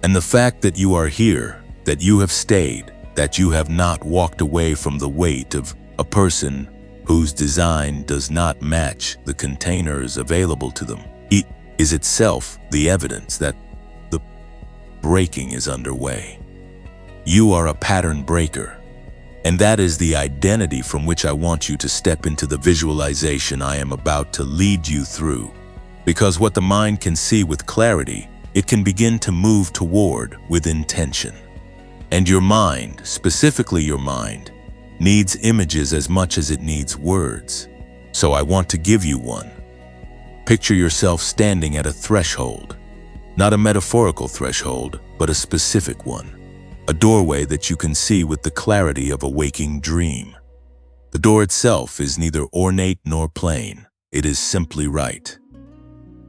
And the fact that you are here, that you have stayed, that you have not walked away from the weight of a person whose design does not match the containers available to them, is itself the evidence that the breaking is underway. You are a pattern breaker, and that is the identity from which I want you to step into the visualization I am about to lead you through. Because what the mind can see with clarity, it can begin to move toward with intention. And your mind, specifically your mind, needs images as much as it needs words. So I want to give you one. Picture yourself standing at a threshold, not a metaphorical threshold, but a specific one. A doorway that you can see with the clarity of a waking dream. The door itself is neither ornate nor plain. It is simply right.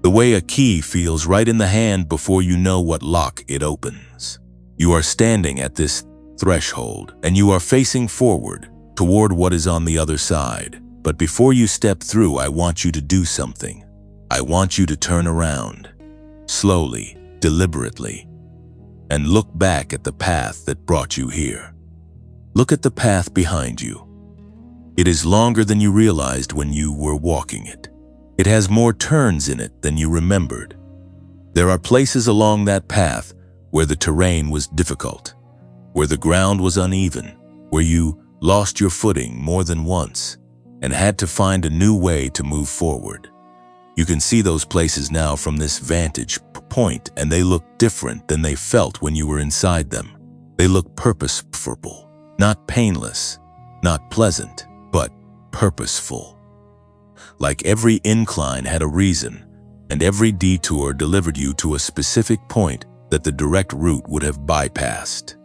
The way a key feels right in the hand before you know what lock it opens. You are standing at this threshold, and you are facing forward toward what is on the other side. But before you step through, I want you to do something. I want you to turn around, slowly, deliberately, and look back at the path that brought you here. Look at the path behind you. It is longer than you realized when you were walking it. It has more turns in it than you remembered. There are places along that path where the terrain was difficult, where the ground was uneven, where you lost your footing more than once and had to find a new way to move forward. You can see those places now from this vantage point, and they look different than they felt when you were inside them. They look purposeful, not painless, not pleasant, but purposeful. Like every incline had a reason, and every detour delivered you to a specific point that the direct route would have bypassed.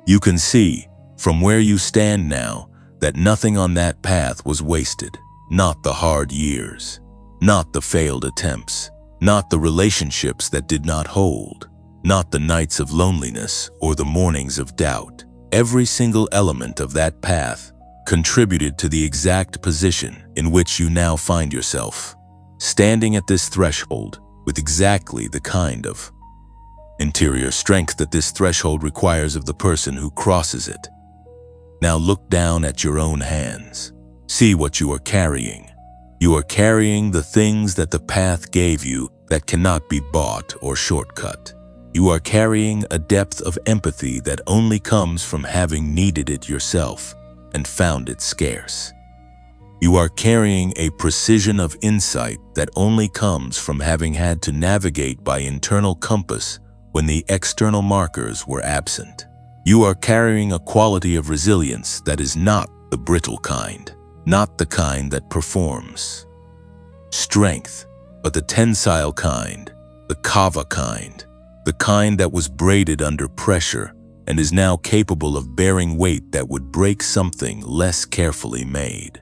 You can see, from where you stand now, that nothing on that path was wasted. Not the hard years, not the failed attempts, not the relationships that did not hold, not the nights of loneliness or the mornings of doubt. Every single element of that path contributed to the exact position in which you now find yourself, standing at this threshold with exactly the kind of interior strength that this threshold requires of the person who crosses it. Now look down at your own hands. See what you are carrying. You are carrying the things that the path gave you that cannot be bought or shortcut. You are carrying a depth of empathy that only comes from having needed it yourself and found it scarce. You are carrying a precision of insight that only comes from having had to navigate by internal compass when the external markers were absent. You are carrying a quality of resilience that is not the brittle kind, not the kind that performs strength, but the tensile kind, the kava kind, the kind that was braided under pressure and is now capable of bearing weight that would break something less carefully made.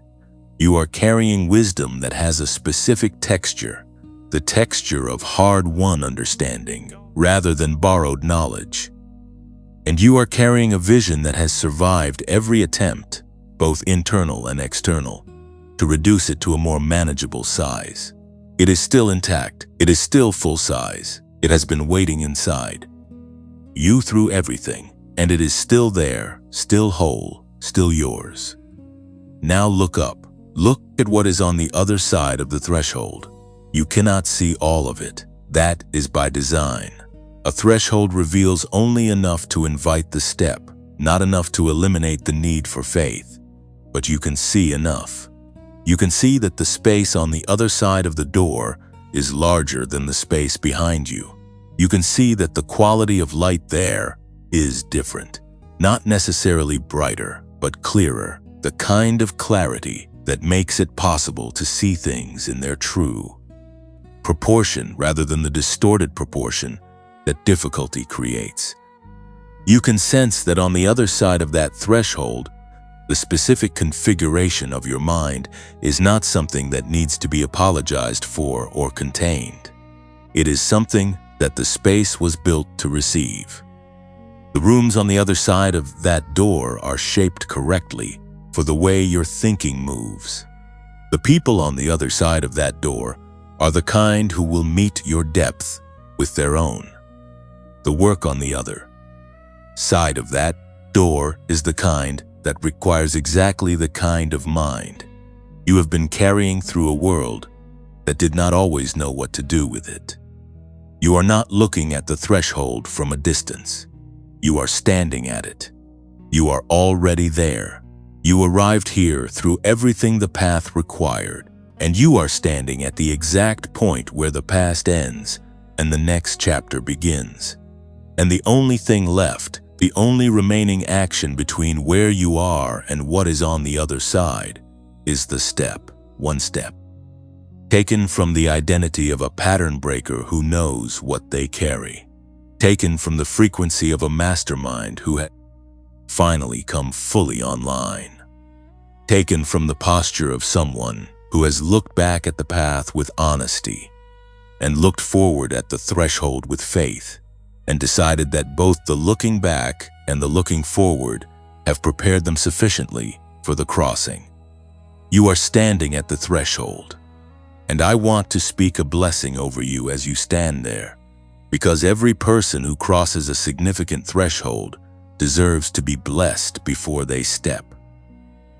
You are carrying wisdom that has a specific texture, the texture of hard-won understanding rather than borrowed knowledge. And you are carrying a vision that has survived every attempt, both internal and external, to reduce it to a more manageable size. It is still intact. It is still full size. It has been waiting inside you through everything, and it is still there, still whole, still yours. Now look up. Look at what is on the other side of the threshold. You cannot see all of it. That is by design. A threshold reveals only enough to invite the step, not enough to eliminate the need for faith. But you can see enough. You can see that the space on the other side of the door is larger than the space behind you. You can see that the quality of light there is different. Not necessarily brighter, but clearer. The kind of clarity that makes it possible to see things in their true proportion rather than the distorted proportion that difficulty creates. You can sense that on the other side of that threshold, the specific configuration of your mind is not something that needs to be apologized for or contained. It is something that the space was built to receive. The rooms on the other side of that door are shaped correctly for the way your thinking moves. The people on the other side of that door are the kind who will meet your depth with their own. The work on the other side of that door is the kind that requires exactly the kind of mind you have been carrying through a world that did not always know what to do with it. You are not looking at the threshold from a distance. You are standing at it. You are already there. You arrived here through everything the path required, and you are standing at the exact point where the past ends and the next chapter begins. And the only thing left, the only remaining action between where you are and what is on the other side, is the step, one step, taken from the identity of a pattern breaker who knows what they carry, taken from the frequency of a mastermind who had finally come fully online, taken from the posture of someone who has looked back at the path with honesty and looked forward at the threshold with faith and decided that both the looking back and the looking forward have prepared them sufficiently for the crossing. You are standing at the threshold, and I want to speak a blessing over you as you stand there, because every person who crosses a significant threshold deserves to be blessed before they step.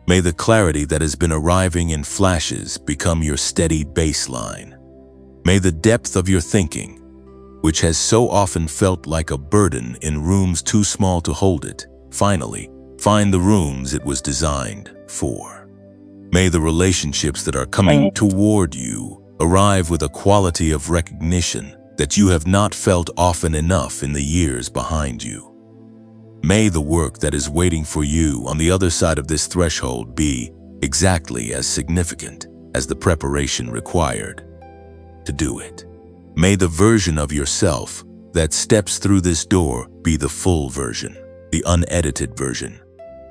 May the clarity that has been arriving in flashes become your steady baseline. May the depth of your thinking, which has so often felt like a burden in rooms too small to hold it, finally find the rooms it was designed for. May the relationships that are coming toward you Arrive with a quality of recognition that you have not felt often enough in the years behind you. May the work that is waiting for you on the other side of this threshold be exactly as significant as the preparation required to do it. May the version of yourself that steps through this door be the full version, the unedited version,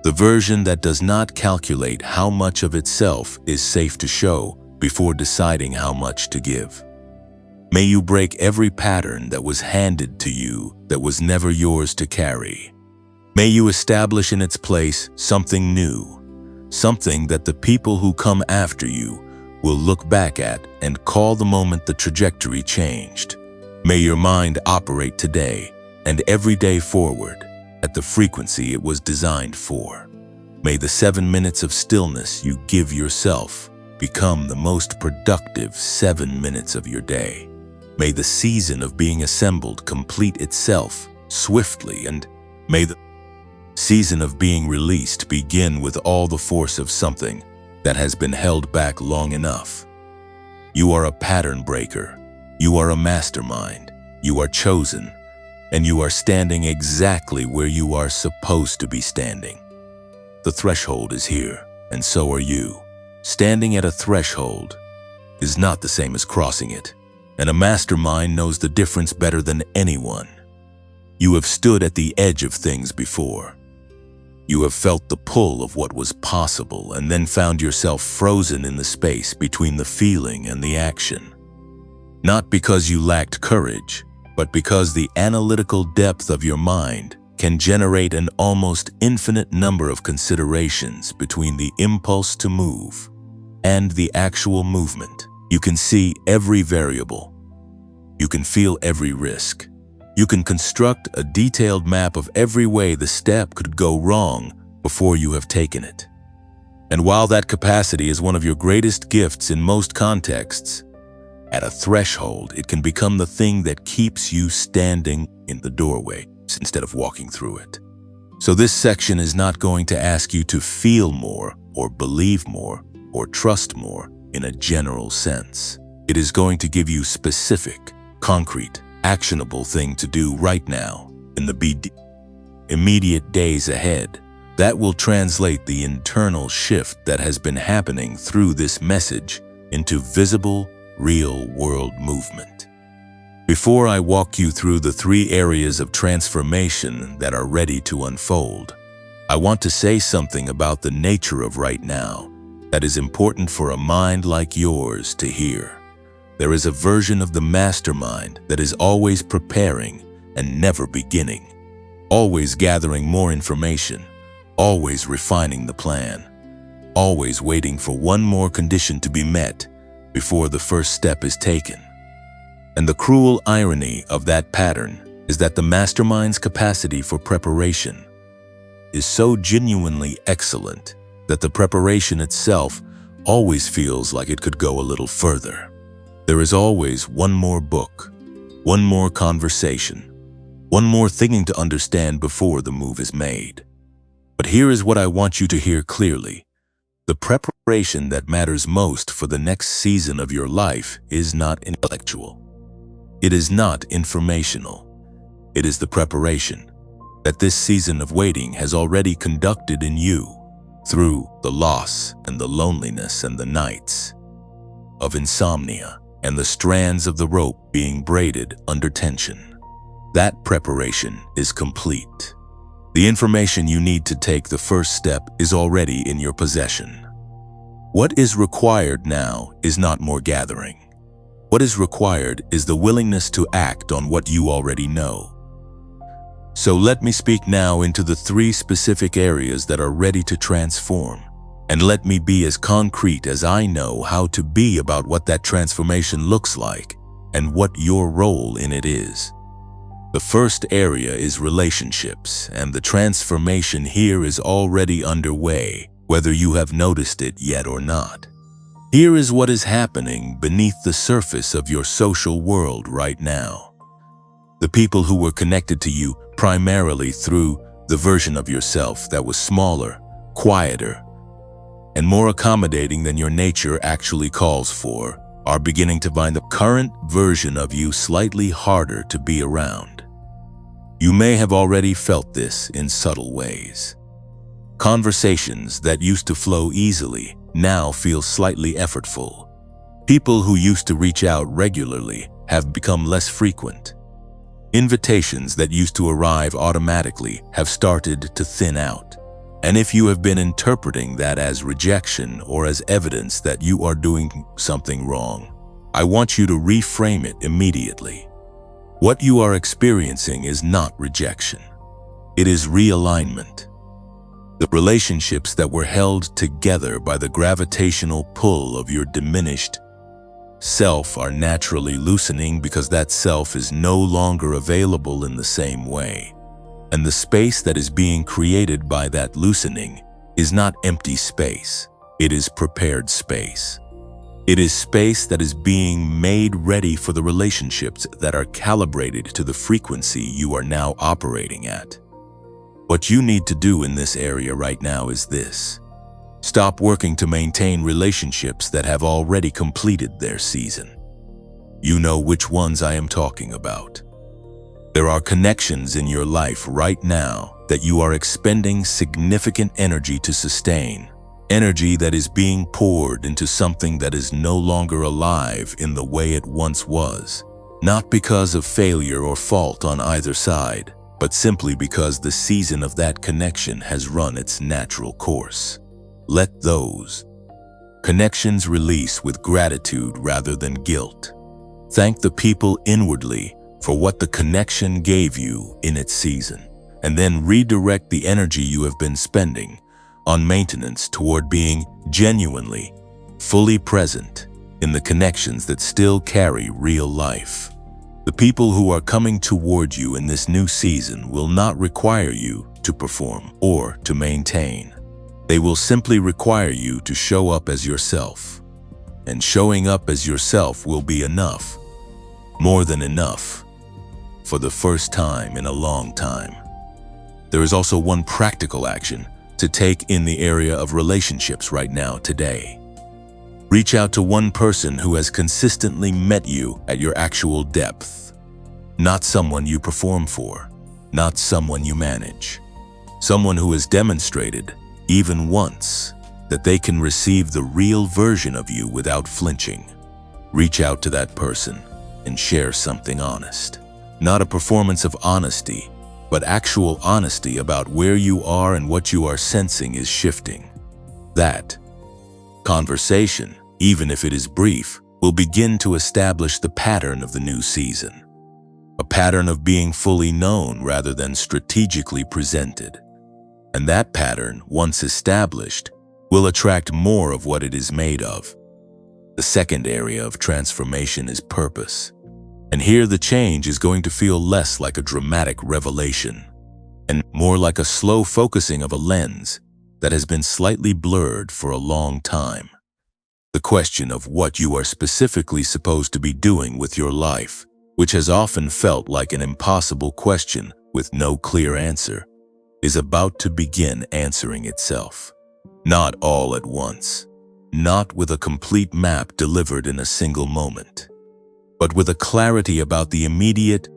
the version that does not calculate how much of itself is safe to show before deciding how much to give. May you break every pattern that was handed to you that was never yours to carry. May you establish in its place something new, something that the people who come after you will look back at and call the moment the trajectory changed. May your mind operate today and every day forward at the frequency it was designed for. May the 7 minutes of stillness you give yourself become the most productive 7 minutes of your day. May the season of being assembled complete itself swiftly, and may the season of being released begin with all the force of something that has been held back long enough. You are a pattern breaker. You are a mastermind. You are chosen, and you are standing exactly where you are supposed to be standing. The threshold is here, and so are you. Standing at a threshold is not the same as crossing it, and a mastermind knows the difference better than anyone. You have stood at the edge of things before. You have felt the pull of what was possible and then found yourself frozen in the space between the feeling and the action. Not because you lacked courage, but because the analytical depth of your mind can generate an almost infinite number of considerations between the impulse to move and the actual movement. You can see every variable. You can feel every risk. You can construct a detailed map of every way the step could go wrong before you have taken it. And while that capacity is one of your greatest gifts in most contexts, at a threshold, it can become the thing that keeps you standing in the doorway instead of walking through it. So this section is not going to ask you to feel more or believe more or trust more in a general sense. It is going to give you specific, concrete, actionable thing to do right now in the immediate days ahead that will translate the internal shift that has been happening through this message into visible, real-world movement. Before I walk you through the 3 areas of transformation that are ready to unfold, I want to say something about the nature of right now that is important for a mind like yours to hear. There is a version of the mastermind that is always preparing and never beginning, always gathering more information, always refining the plan, always waiting for one more condition to be met before the first step is taken. And the cruel irony of that pattern is that the mastermind's capacity for preparation is so genuinely excellent that the preparation itself always feels like it could go a little further. There is always one more book, one more conversation, one more thing to understand before the move is made. But here is what I want you to hear clearly. The preparation that matters most for the next season of your life is not intellectual. It is not informational. It is the preparation that this season of waiting has already conducted in you through the loss and the loneliness and the nights of insomnia and the strands of the rope being braided under tension. That preparation is complete. The information you need to take the first step is already in your possession. What is required now is not more gathering. What is required is the willingness to act on what you already know. So let me speak now into the 3 specific areas that are ready to transform. And let me be as concrete as I know how to be about what that transformation looks like and what your role in it is. The first area is relationships, and the transformation here is already underway, whether you have noticed it yet or not. Here is what is happening beneath the surface of your social world right now. The people who were connected to you primarily through the version of yourself that was smaller, quieter, and more accommodating than your nature actually calls for, are beginning to find the current version of you slightly harder to be around. You may have already felt this in subtle ways. Conversations that used to flow easily now feel slightly effortful. People who used to reach out regularly have become less frequent. Invitations that used to arrive automatically have started to thin out. And if you have been interpreting that as rejection or as evidence that you are doing something wrong, I want you to reframe it immediately. What you are experiencing is not rejection. It is realignment. The relationships that were held together by the gravitational pull of your diminished self are naturally loosening because that self is no longer available in the same way. And the space that is being created by that loosening is not empty space. It is prepared space. It is space that is being made ready for the relationships that are calibrated to the frequency you are now operating at. What you need to do in this area right now is this. Stop working to maintain relationships that have already completed their season. You know which ones I am talking about. There are connections in your life right now that you are expending significant energy to sustain, energy that is being poured into something that is no longer alive in the way it once was, not because of failure or fault on either side, but simply because the season of that connection has run its natural course. Let those connections release with gratitude rather than guilt. Thank the people inwardly for what the connection gave you in its season, and then redirect the energy you have been spending on maintenance toward being genuinely, fully present in the connections that still carry real life. The people who are coming toward you in this new season will not require you to perform or to maintain. They will simply require you to show up as yourself. And showing up as yourself will be enough, more than enough, for the first time in a long time. There is also one practical action to take in the area of relationships right now today. Reach out to one person who has consistently met you at your actual depth. Not someone you perform for, not someone you manage. Someone who has demonstrated, even once, that they can receive the real version of you without flinching. Reach out to that person and share something honest. Not a performance of honesty, but actual honesty about where you are and what you are sensing is shifting. That conversation, even if it is brief, will begin to establish the pattern of the new season. A pattern of being fully known rather than strategically presented. And that pattern, once established, will attract more of what it is made of. The second area of transformation is purpose. And here the change is going to feel less like a dramatic revelation and more like a slow focusing of a lens that has been slightly blurred for a long time. The question of what you are specifically supposed to be doing with your life, which has often felt like an impossible question with no clear answer, is about to begin answering itself. Not all at once, not with a complete map delivered in a single moment, but with a clarity about the immediate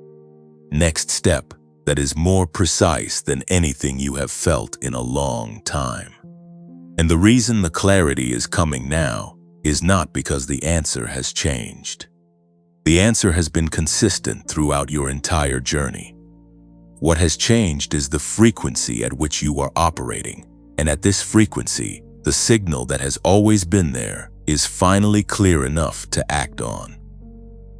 next step that is more precise than anything you have felt in a long time. And the reason the clarity is coming now is not because the answer has changed. The answer has been consistent throughout your entire journey. What has changed is the frequency at which you are operating, and at this frequency, the signal that has always been there is finally clear enough to act on.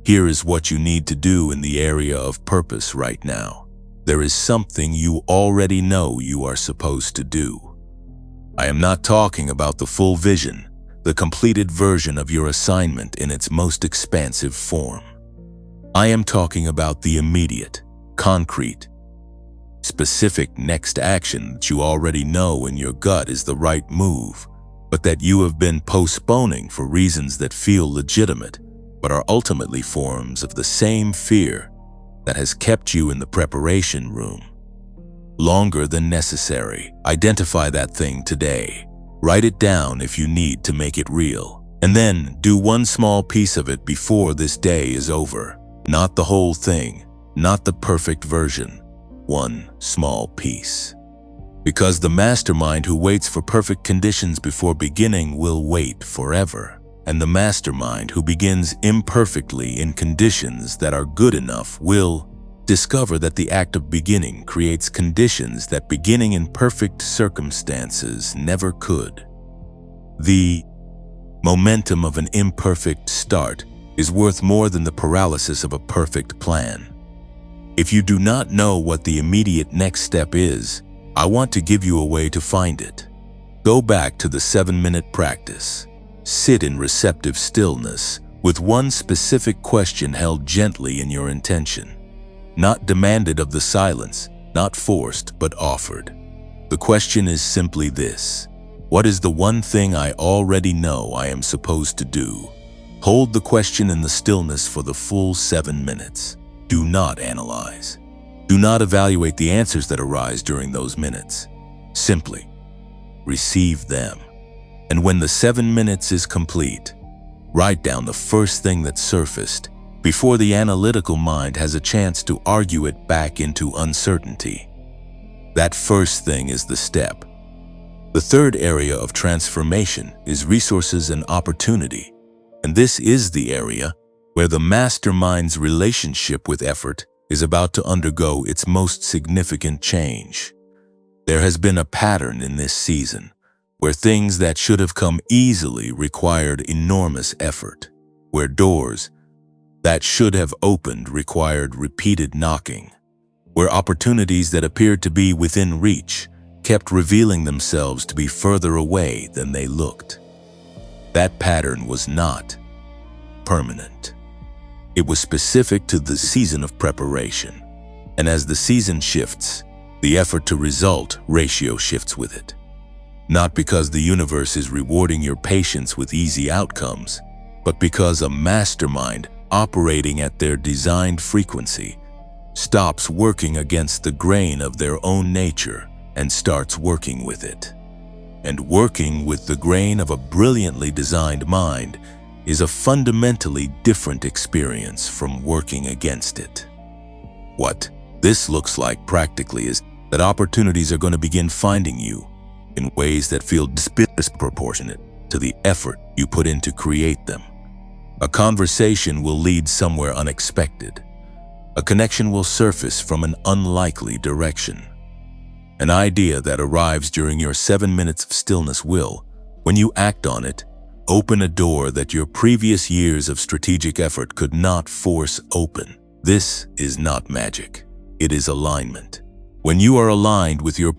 Here is what you need to do in the area of purpose right now. There is something you already know you are supposed to do. I am not talking about the full vision, the completed version of your assignment in its most expansive form. I am talking about the immediate, concrete, specific next action that you already know in your gut is the right move, but that you have been postponing for reasons that feel legitimate, but are ultimately forms of the same fear that has kept you in the preparation room longer than necessary. Identify that thing today. Write it down if you need to make it real, And then do one small piece of it before this day is over. Not the whole thing, not the perfect version. One small piece. Because the mastermind who waits for perfect conditions before beginning will wait forever. And the mastermind who begins imperfectly in conditions that are good enough will discover that the act of beginning creates conditions that beginning in perfect circumstances never could. The momentum of an imperfect start is worth more than the paralysis of a perfect plan. If you do not know what the immediate next step is, I want to give you a way to find it. Go back to the 7-minute practice. Sit in receptive stillness with one specific question held gently in your intention. Not demanded of the silence, not forced, but offered. The question is simply this: what is the one thing I already know I am supposed to do? Hold the question in the stillness for the full 7 minutes. Do not analyze. Do not evaluate the answers that arise during those minutes. Simply receive them. And when the 7 minutes is complete, write down the first thing that surfaced before the analytical mind has a chance to argue it back into uncertainty. That first thing is the step. The third area of transformation is resources and opportunity, and this is the area where the mastermind's relationship with effort is about to undergo its most significant change. There has been a pattern in this season where things that should have come easily required enormous effort, where doors that should have opened required repeated knocking, where opportunities that appeared to be within reach kept revealing themselves to be further away than they looked. That pattern was not permanent. It was specific to the season of preparation. And as the season shifts, the effort to result ratio shifts with it. Not because the universe is rewarding your patience with easy outcomes, but because a mastermind operating at their designed frequency stops working against the grain of their own nature and starts working with it. And working with the grain of a brilliantly designed mind is a fundamentally different experience from working against it. What this looks like practically is that opportunities are going to begin finding you in ways that feel disproportionate to the effort you put in to create them. A conversation will lead somewhere unexpected. A connection will surface from an unlikely direction. An idea that arrives during your 7 minutes of stillness will, when you act on it, open a door that your previous years of strategic effort could not force open. This is not magic. It is alignment. When you are aligned with your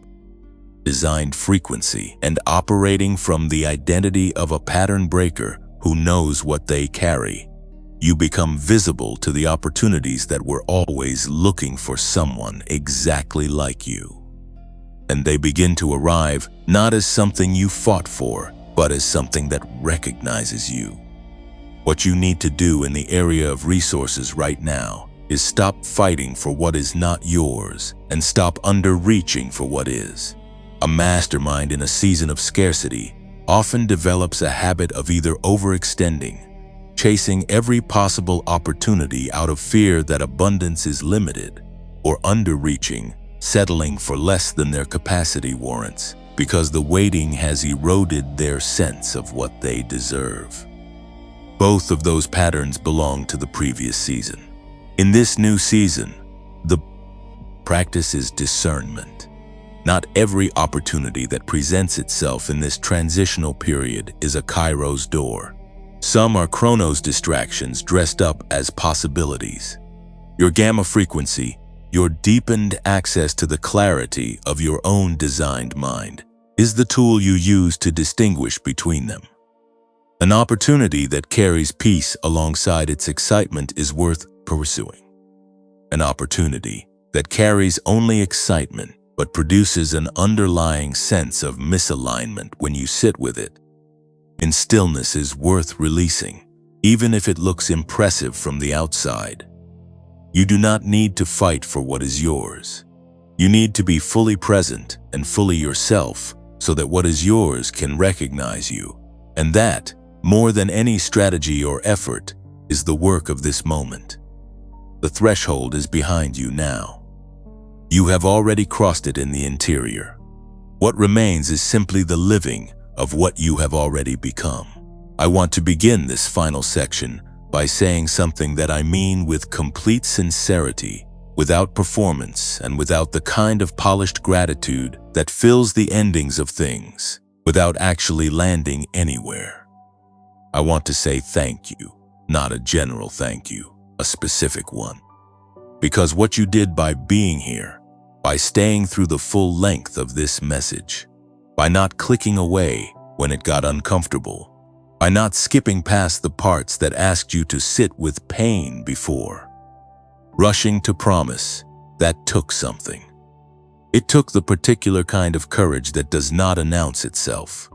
designed frequency and operating from the identity of a pattern breaker who knows what they carry, you become visible to the opportunities that were always looking for someone exactly like you. And they begin to arrive not as something you fought for, but as something that recognizes you. What you need to do in the area of resources right now is stop fighting for what is not yours and stop underreaching for what is. A mastermind in a season of scarcity often develops a habit of either overextending, chasing every possible opportunity out of fear that abundance is limited, or underreaching, settling for less than their capacity warrants, because the waiting has eroded their sense of what they deserve. Both of those patterns belong to the previous season. In this new season, the practice is discernment. Not every opportunity that presents itself in this transitional period is a Kairos door. Some are Chronos distractions dressed up as possibilities. Your gamma frequency, your deepened access to the clarity of your own designed mind, is the tool you use to distinguish between them. An opportunity that carries peace alongside its excitement is worth pursuing. An opportunity that carries only excitement but produces an underlying sense of misalignment when you sit with it in stillness is worth releasing, even if it looks impressive from the outside. You do not need to fight for what is yours. You need to be fully present and fully yourself so that what is yours can recognize you. And that more than any strategy or effort, is the work of this moment. The threshold is behind you now. You have already crossed it in the interior. What remains is simply the living of what you have already become. I want to begin this final section by saying something that I mean with complete sincerity, without performance and without the kind of polished gratitude that fills the endings of things, without actually landing anywhere. I want to say thank you, not a general thank you, a specific one. Because what you did by being here, by staying through the full length of this message, by not clicking away when it got uncomfortable, by not skipping past the parts that asked you to sit with pain before, rushing to promise, that took something. It took the particular kind of courage that does not announce itself.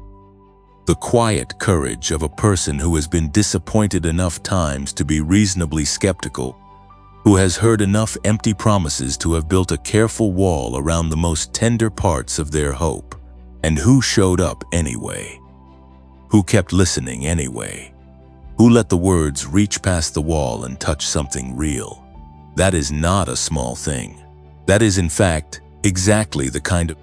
The quiet courage of a person who has been disappointed enough times to be reasonably skeptical, who has heard enough empty promises to have built a careful wall around the most tender parts of their hope, and who showed up anyway, who kept listening anyway, who let the words reach past the wall and touch something real. That is not a small thing. That is, in fact, exactly the kind of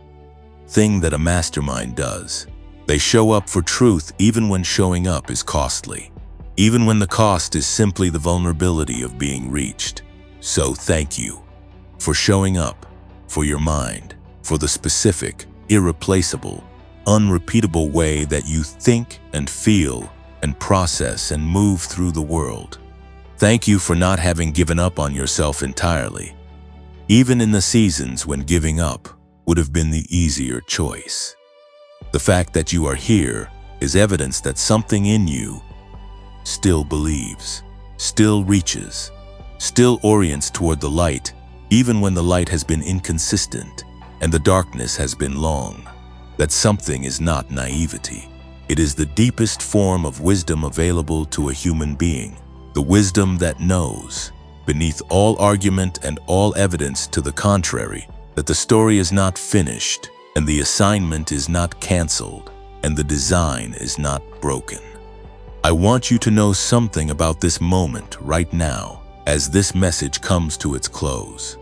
thing that a mastermind does. They show up for truth even when showing up is costly, even when the cost is simply the vulnerability of being reached. So thank you for showing up, for your mind, for the specific, irreplaceable, unrepeatable way that you think and feel and process and move through the world. Thank you for not having given up on yourself entirely, even in the seasons when giving up would have been the easier choice. The fact that you are here is evidence that something in you still believes, still reaches, still orients toward the light, even when the light has been inconsistent and the darkness has been long. That something is not naivety. It is the deepest form of wisdom available to a human being, the wisdom that knows, beneath all argument and all evidence to the contrary, that the story is not finished, and the assignment is not canceled, and the design is not broken. I want you to know something about this moment right now, as this message comes to its close.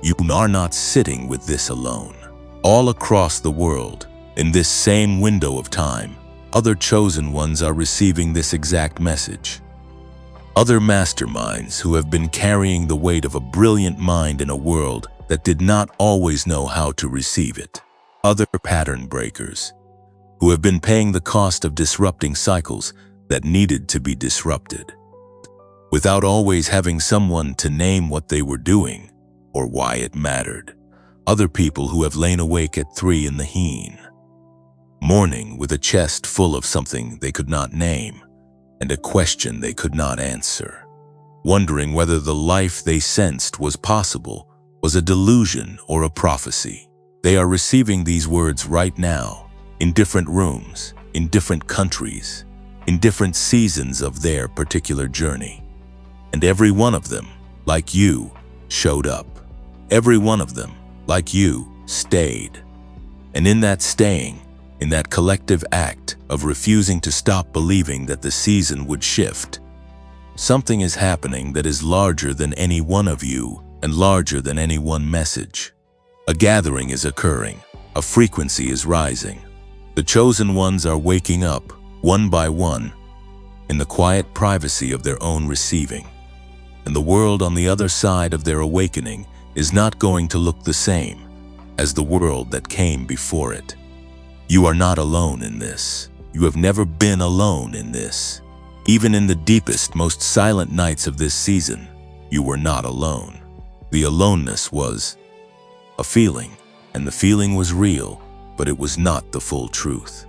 You are not sitting with this alone. All across the world, in this same window of time, other chosen ones are receiving this exact message. Other masterminds who have been carrying the weight of a brilliant mind in a world that did not always know how to receive it. Other pattern breakers who have been paying the cost of disrupting cycles that needed to be disrupted, without always having someone to name what they were doing or why it mattered. Other people who have lain awake at 3 a.m, mourning with a chest full of something they could not name and a question they could not answer, wondering whether the life they sensed was possible was a delusion or a prophecy. They are receiving these words right now, in different rooms, in different countries, in different seasons of their particular journey. And every one of them, like you, showed up. Every one of them, like you, stayed. And in that staying, in that collective act of refusing to stop believing that the season would shift, something is happening that is larger than any one of you and larger than any one message. A gathering is occurring. A frequency is rising. The chosen ones are waking up, one by one, in the quiet privacy of their own receiving. And the world on the other side of their awakening is not going to look the same as the world that came before it. You are not alone in this. You have never been alone in this. Even in the deepest, most silent nights of this season, you were not alone. The aloneness was a feeling, and the feeling was real, but it was not the full truth.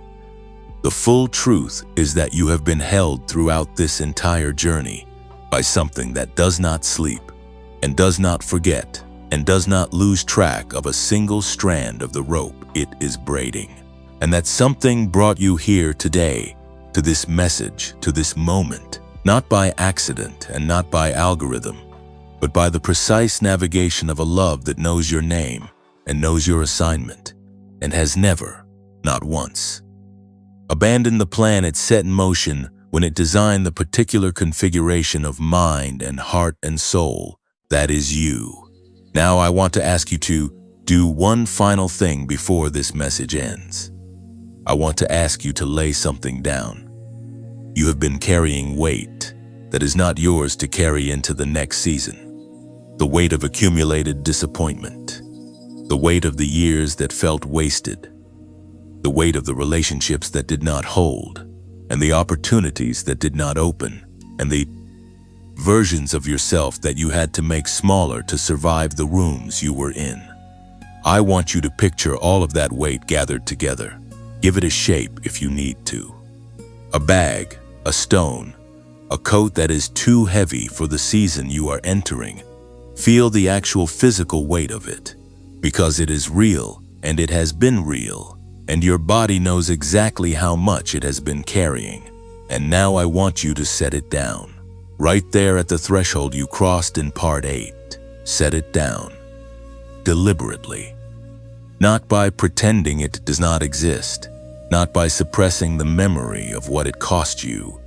The full truth is that you have been held throughout this entire journey by something that does not sleep, and does not forget, and does not lose track of a single strand of the rope it is braiding. And that something brought you here today, to this message, to this moment, not by accident and not by algorithm, but by the precise navigation of a love that knows your name and knows your assignment, and has never, not once, Abandon the plan it set in motion when it designed the particular configuration of mind and heart and soul that is you. Now I want to ask you to do one final thing before this message ends. I want to ask you to lay something down. You have been carrying weight that is not yours to carry into the next season. The weight of accumulated disappointment. The weight of the years that felt wasted. The weight of the relationships that did not hold, and the opportunities that did not open, and the versions of yourself that you had to make smaller to survive the rooms you were in. I want you to picture all of that weight gathered together. Give it a shape if you need to. A bag, a stone, a coat that is too heavy for the season you are entering. Feel the actual physical weight of it, because it is real and it has been real, and your body knows exactly how much it has been carrying. And now I want you to set it down. Right there at the threshold you crossed in part 8. Set it down. Deliberately. Not by pretending it does not exist, not by suppressing the memory of what it cost you,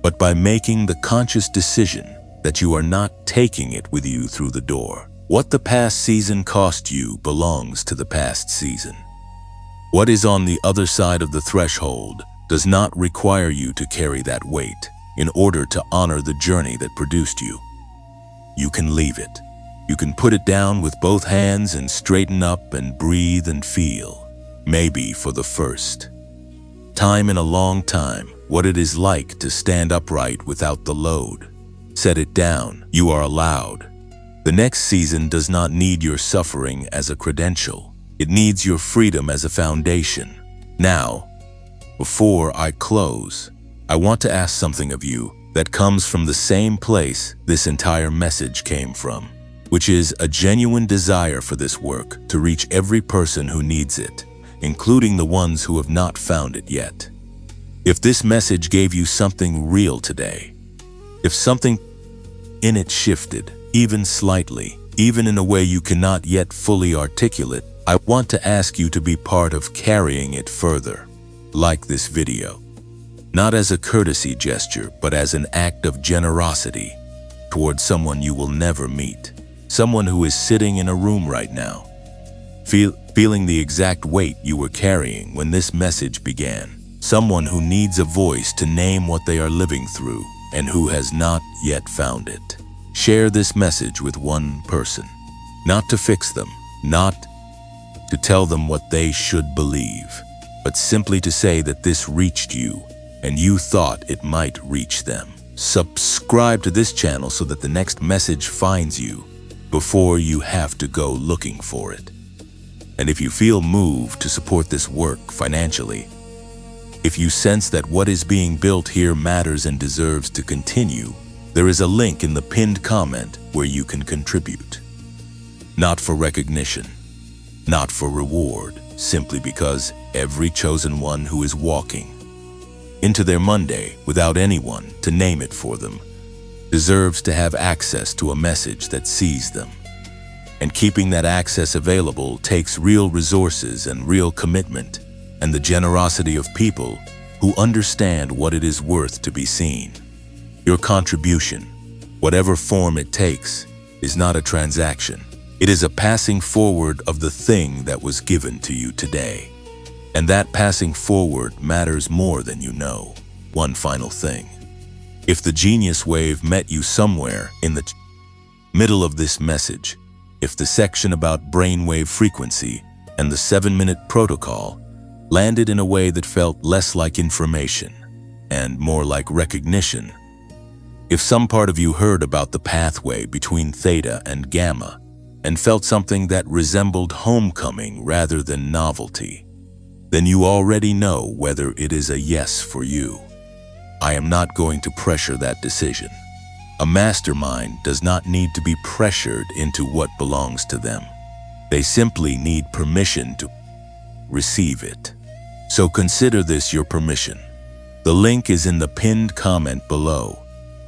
but by making the conscious decision that you are not taking it with you through the door. What the past season cost you belongs to the past season. What is on the other side of the threshold does not require you to carry that weight in order to honor the journey that produced you. You can leave it. You can put it down with both hands and straighten up and breathe and feel, maybe for the first time in a long time, what it is like to stand upright without the load. Set it down. You are allowed. The next season does not need your suffering as a credential. It needs your freedom as a foundation. Now, before I close, I want to ask something of you that comes from the same place this entire message came from, which is a genuine desire for this work to reach every person who needs it, including the ones who have not found it yet. If this message gave you something real today, if something in it shifted, even slightly, even in a way you cannot yet fully articulate, I want to ask you to be part of carrying it further. Like this video. Not as a courtesy gesture, but as an act of generosity towards someone you will never meet. Someone who is sitting in a room right now, feeling the exact weight you were carrying when this message began. Someone who needs a voice to name what they are living through and who has not yet found it. Share this message with one person. Not to fix them, not to tell them what they should believe, but simply to say that this reached you and you thought it might reach them. Subscribe to this channel so that the next message finds you before you have to go looking for it. And if you feel moved to support this work financially, if you sense that what is being built here matters and deserves to continue, there is a link in the pinned comment where you can contribute. Not for recognition, not for reward, simply because every chosen one who is walking into their Monday without anyone to name it for them deserves to have access to a message that sees them. And keeping that access available takes real resources and real commitment and the generosity of people who understand what it is worth to be seen. Your contribution, whatever form it takes, is not a transaction. It is a passing forward of the thing that was given to you today. And that passing forward matters more than you know. One final thing. If the genius wave met you somewhere in the middle of this message, if the section about brainwave frequency and the 7-minute protocol landed in a way that felt less like information and more like recognition, if some part of you heard about the pathway between theta and gamma and felt something that resembled homecoming rather than novelty, then you already know whether it is a yes for you. I am not going to pressure that decision. A mastermind does not need to be pressured into what belongs to them. They simply need permission to receive it. So consider this your permission. The link is in the pinned comment below.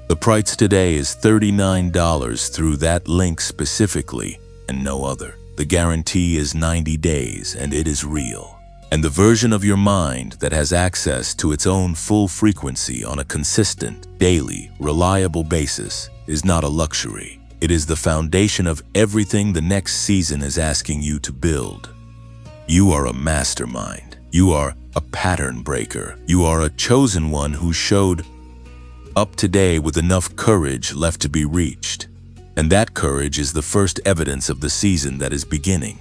The price today is $39 through that link specifically and no other. The guarantee is 90 days and it is real. And the version of your mind that has access to its own full frequency on a consistent, daily, reliable basis is not a luxury. It is the foundation of everything the next season is asking you to build. You are a mastermind. You are a pattern breaker. You are a chosen one who showed up today with enough courage left to be reached. And that courage is the first evidence of the season that is beginning,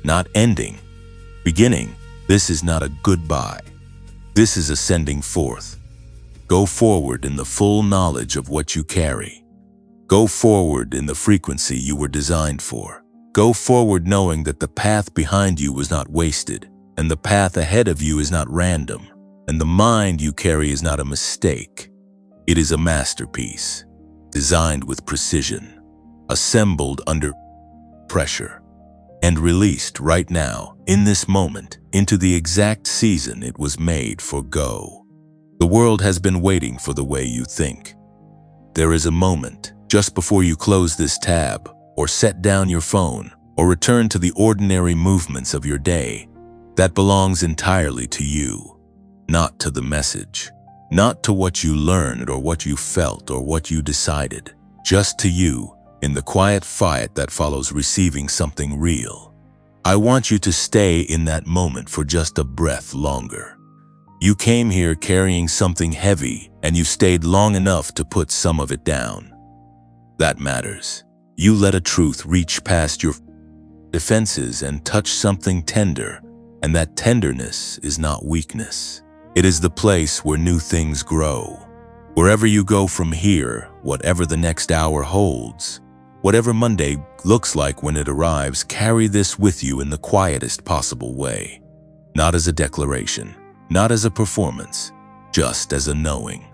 not ending. Beginning. This is not a goodbye. This is ascending forth. Go forward in the full knowledge of what you carry. Go forward in the frequency you were designed for. Go forward knowing that the path behind you was not wasted, and the path ahead of you is not random, and the mind you carry is not a mistake. It is a masterpiece, designed with precision, assembled under pressure, and released right now, in this moment, into the exact season it was made for. Go. The world has been waiting for the way you think. There is a moment, just before you close this tab, or set down your phone, or return to the ordinary movements of your day, that belongs entirely to you, not to the message, not to what you learned or what you felt or what you decided, just to you, in the quiet fight that follows receiving something real. I want you to stay in that moment for just a breath longer. You came here carrying something heavy, and you stayed long enough to put some of it down. That matters. You let a truth reach past your defenses and touch something tender, and that tenderness is not weakness. It is the place where new things grow. Wherever you go from here, whatever the next hour holds, whatever Monday looks like when it arrives, carry this with you in the quietest possible way. Not as a declaration, not as a performance, just as a knowing.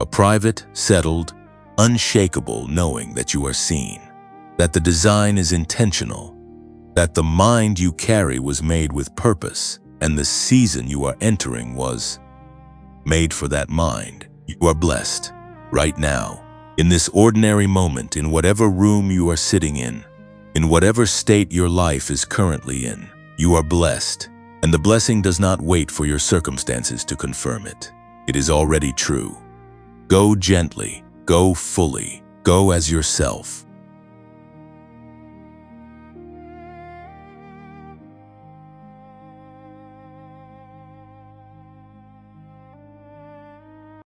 A private, settled, unshakable knowing that you are seen, that the design is intentional, that the mind you carry was made with purpose, and the season you are entering was made for that mind. You are blessed, right now, in this ordinary moment, in whatever room you are sitting in whatever state your life is currently in. You are blessed, and the blessing does not wait for your circumstances to confirm it. It is already true. Go gently, go fully, go as yourself.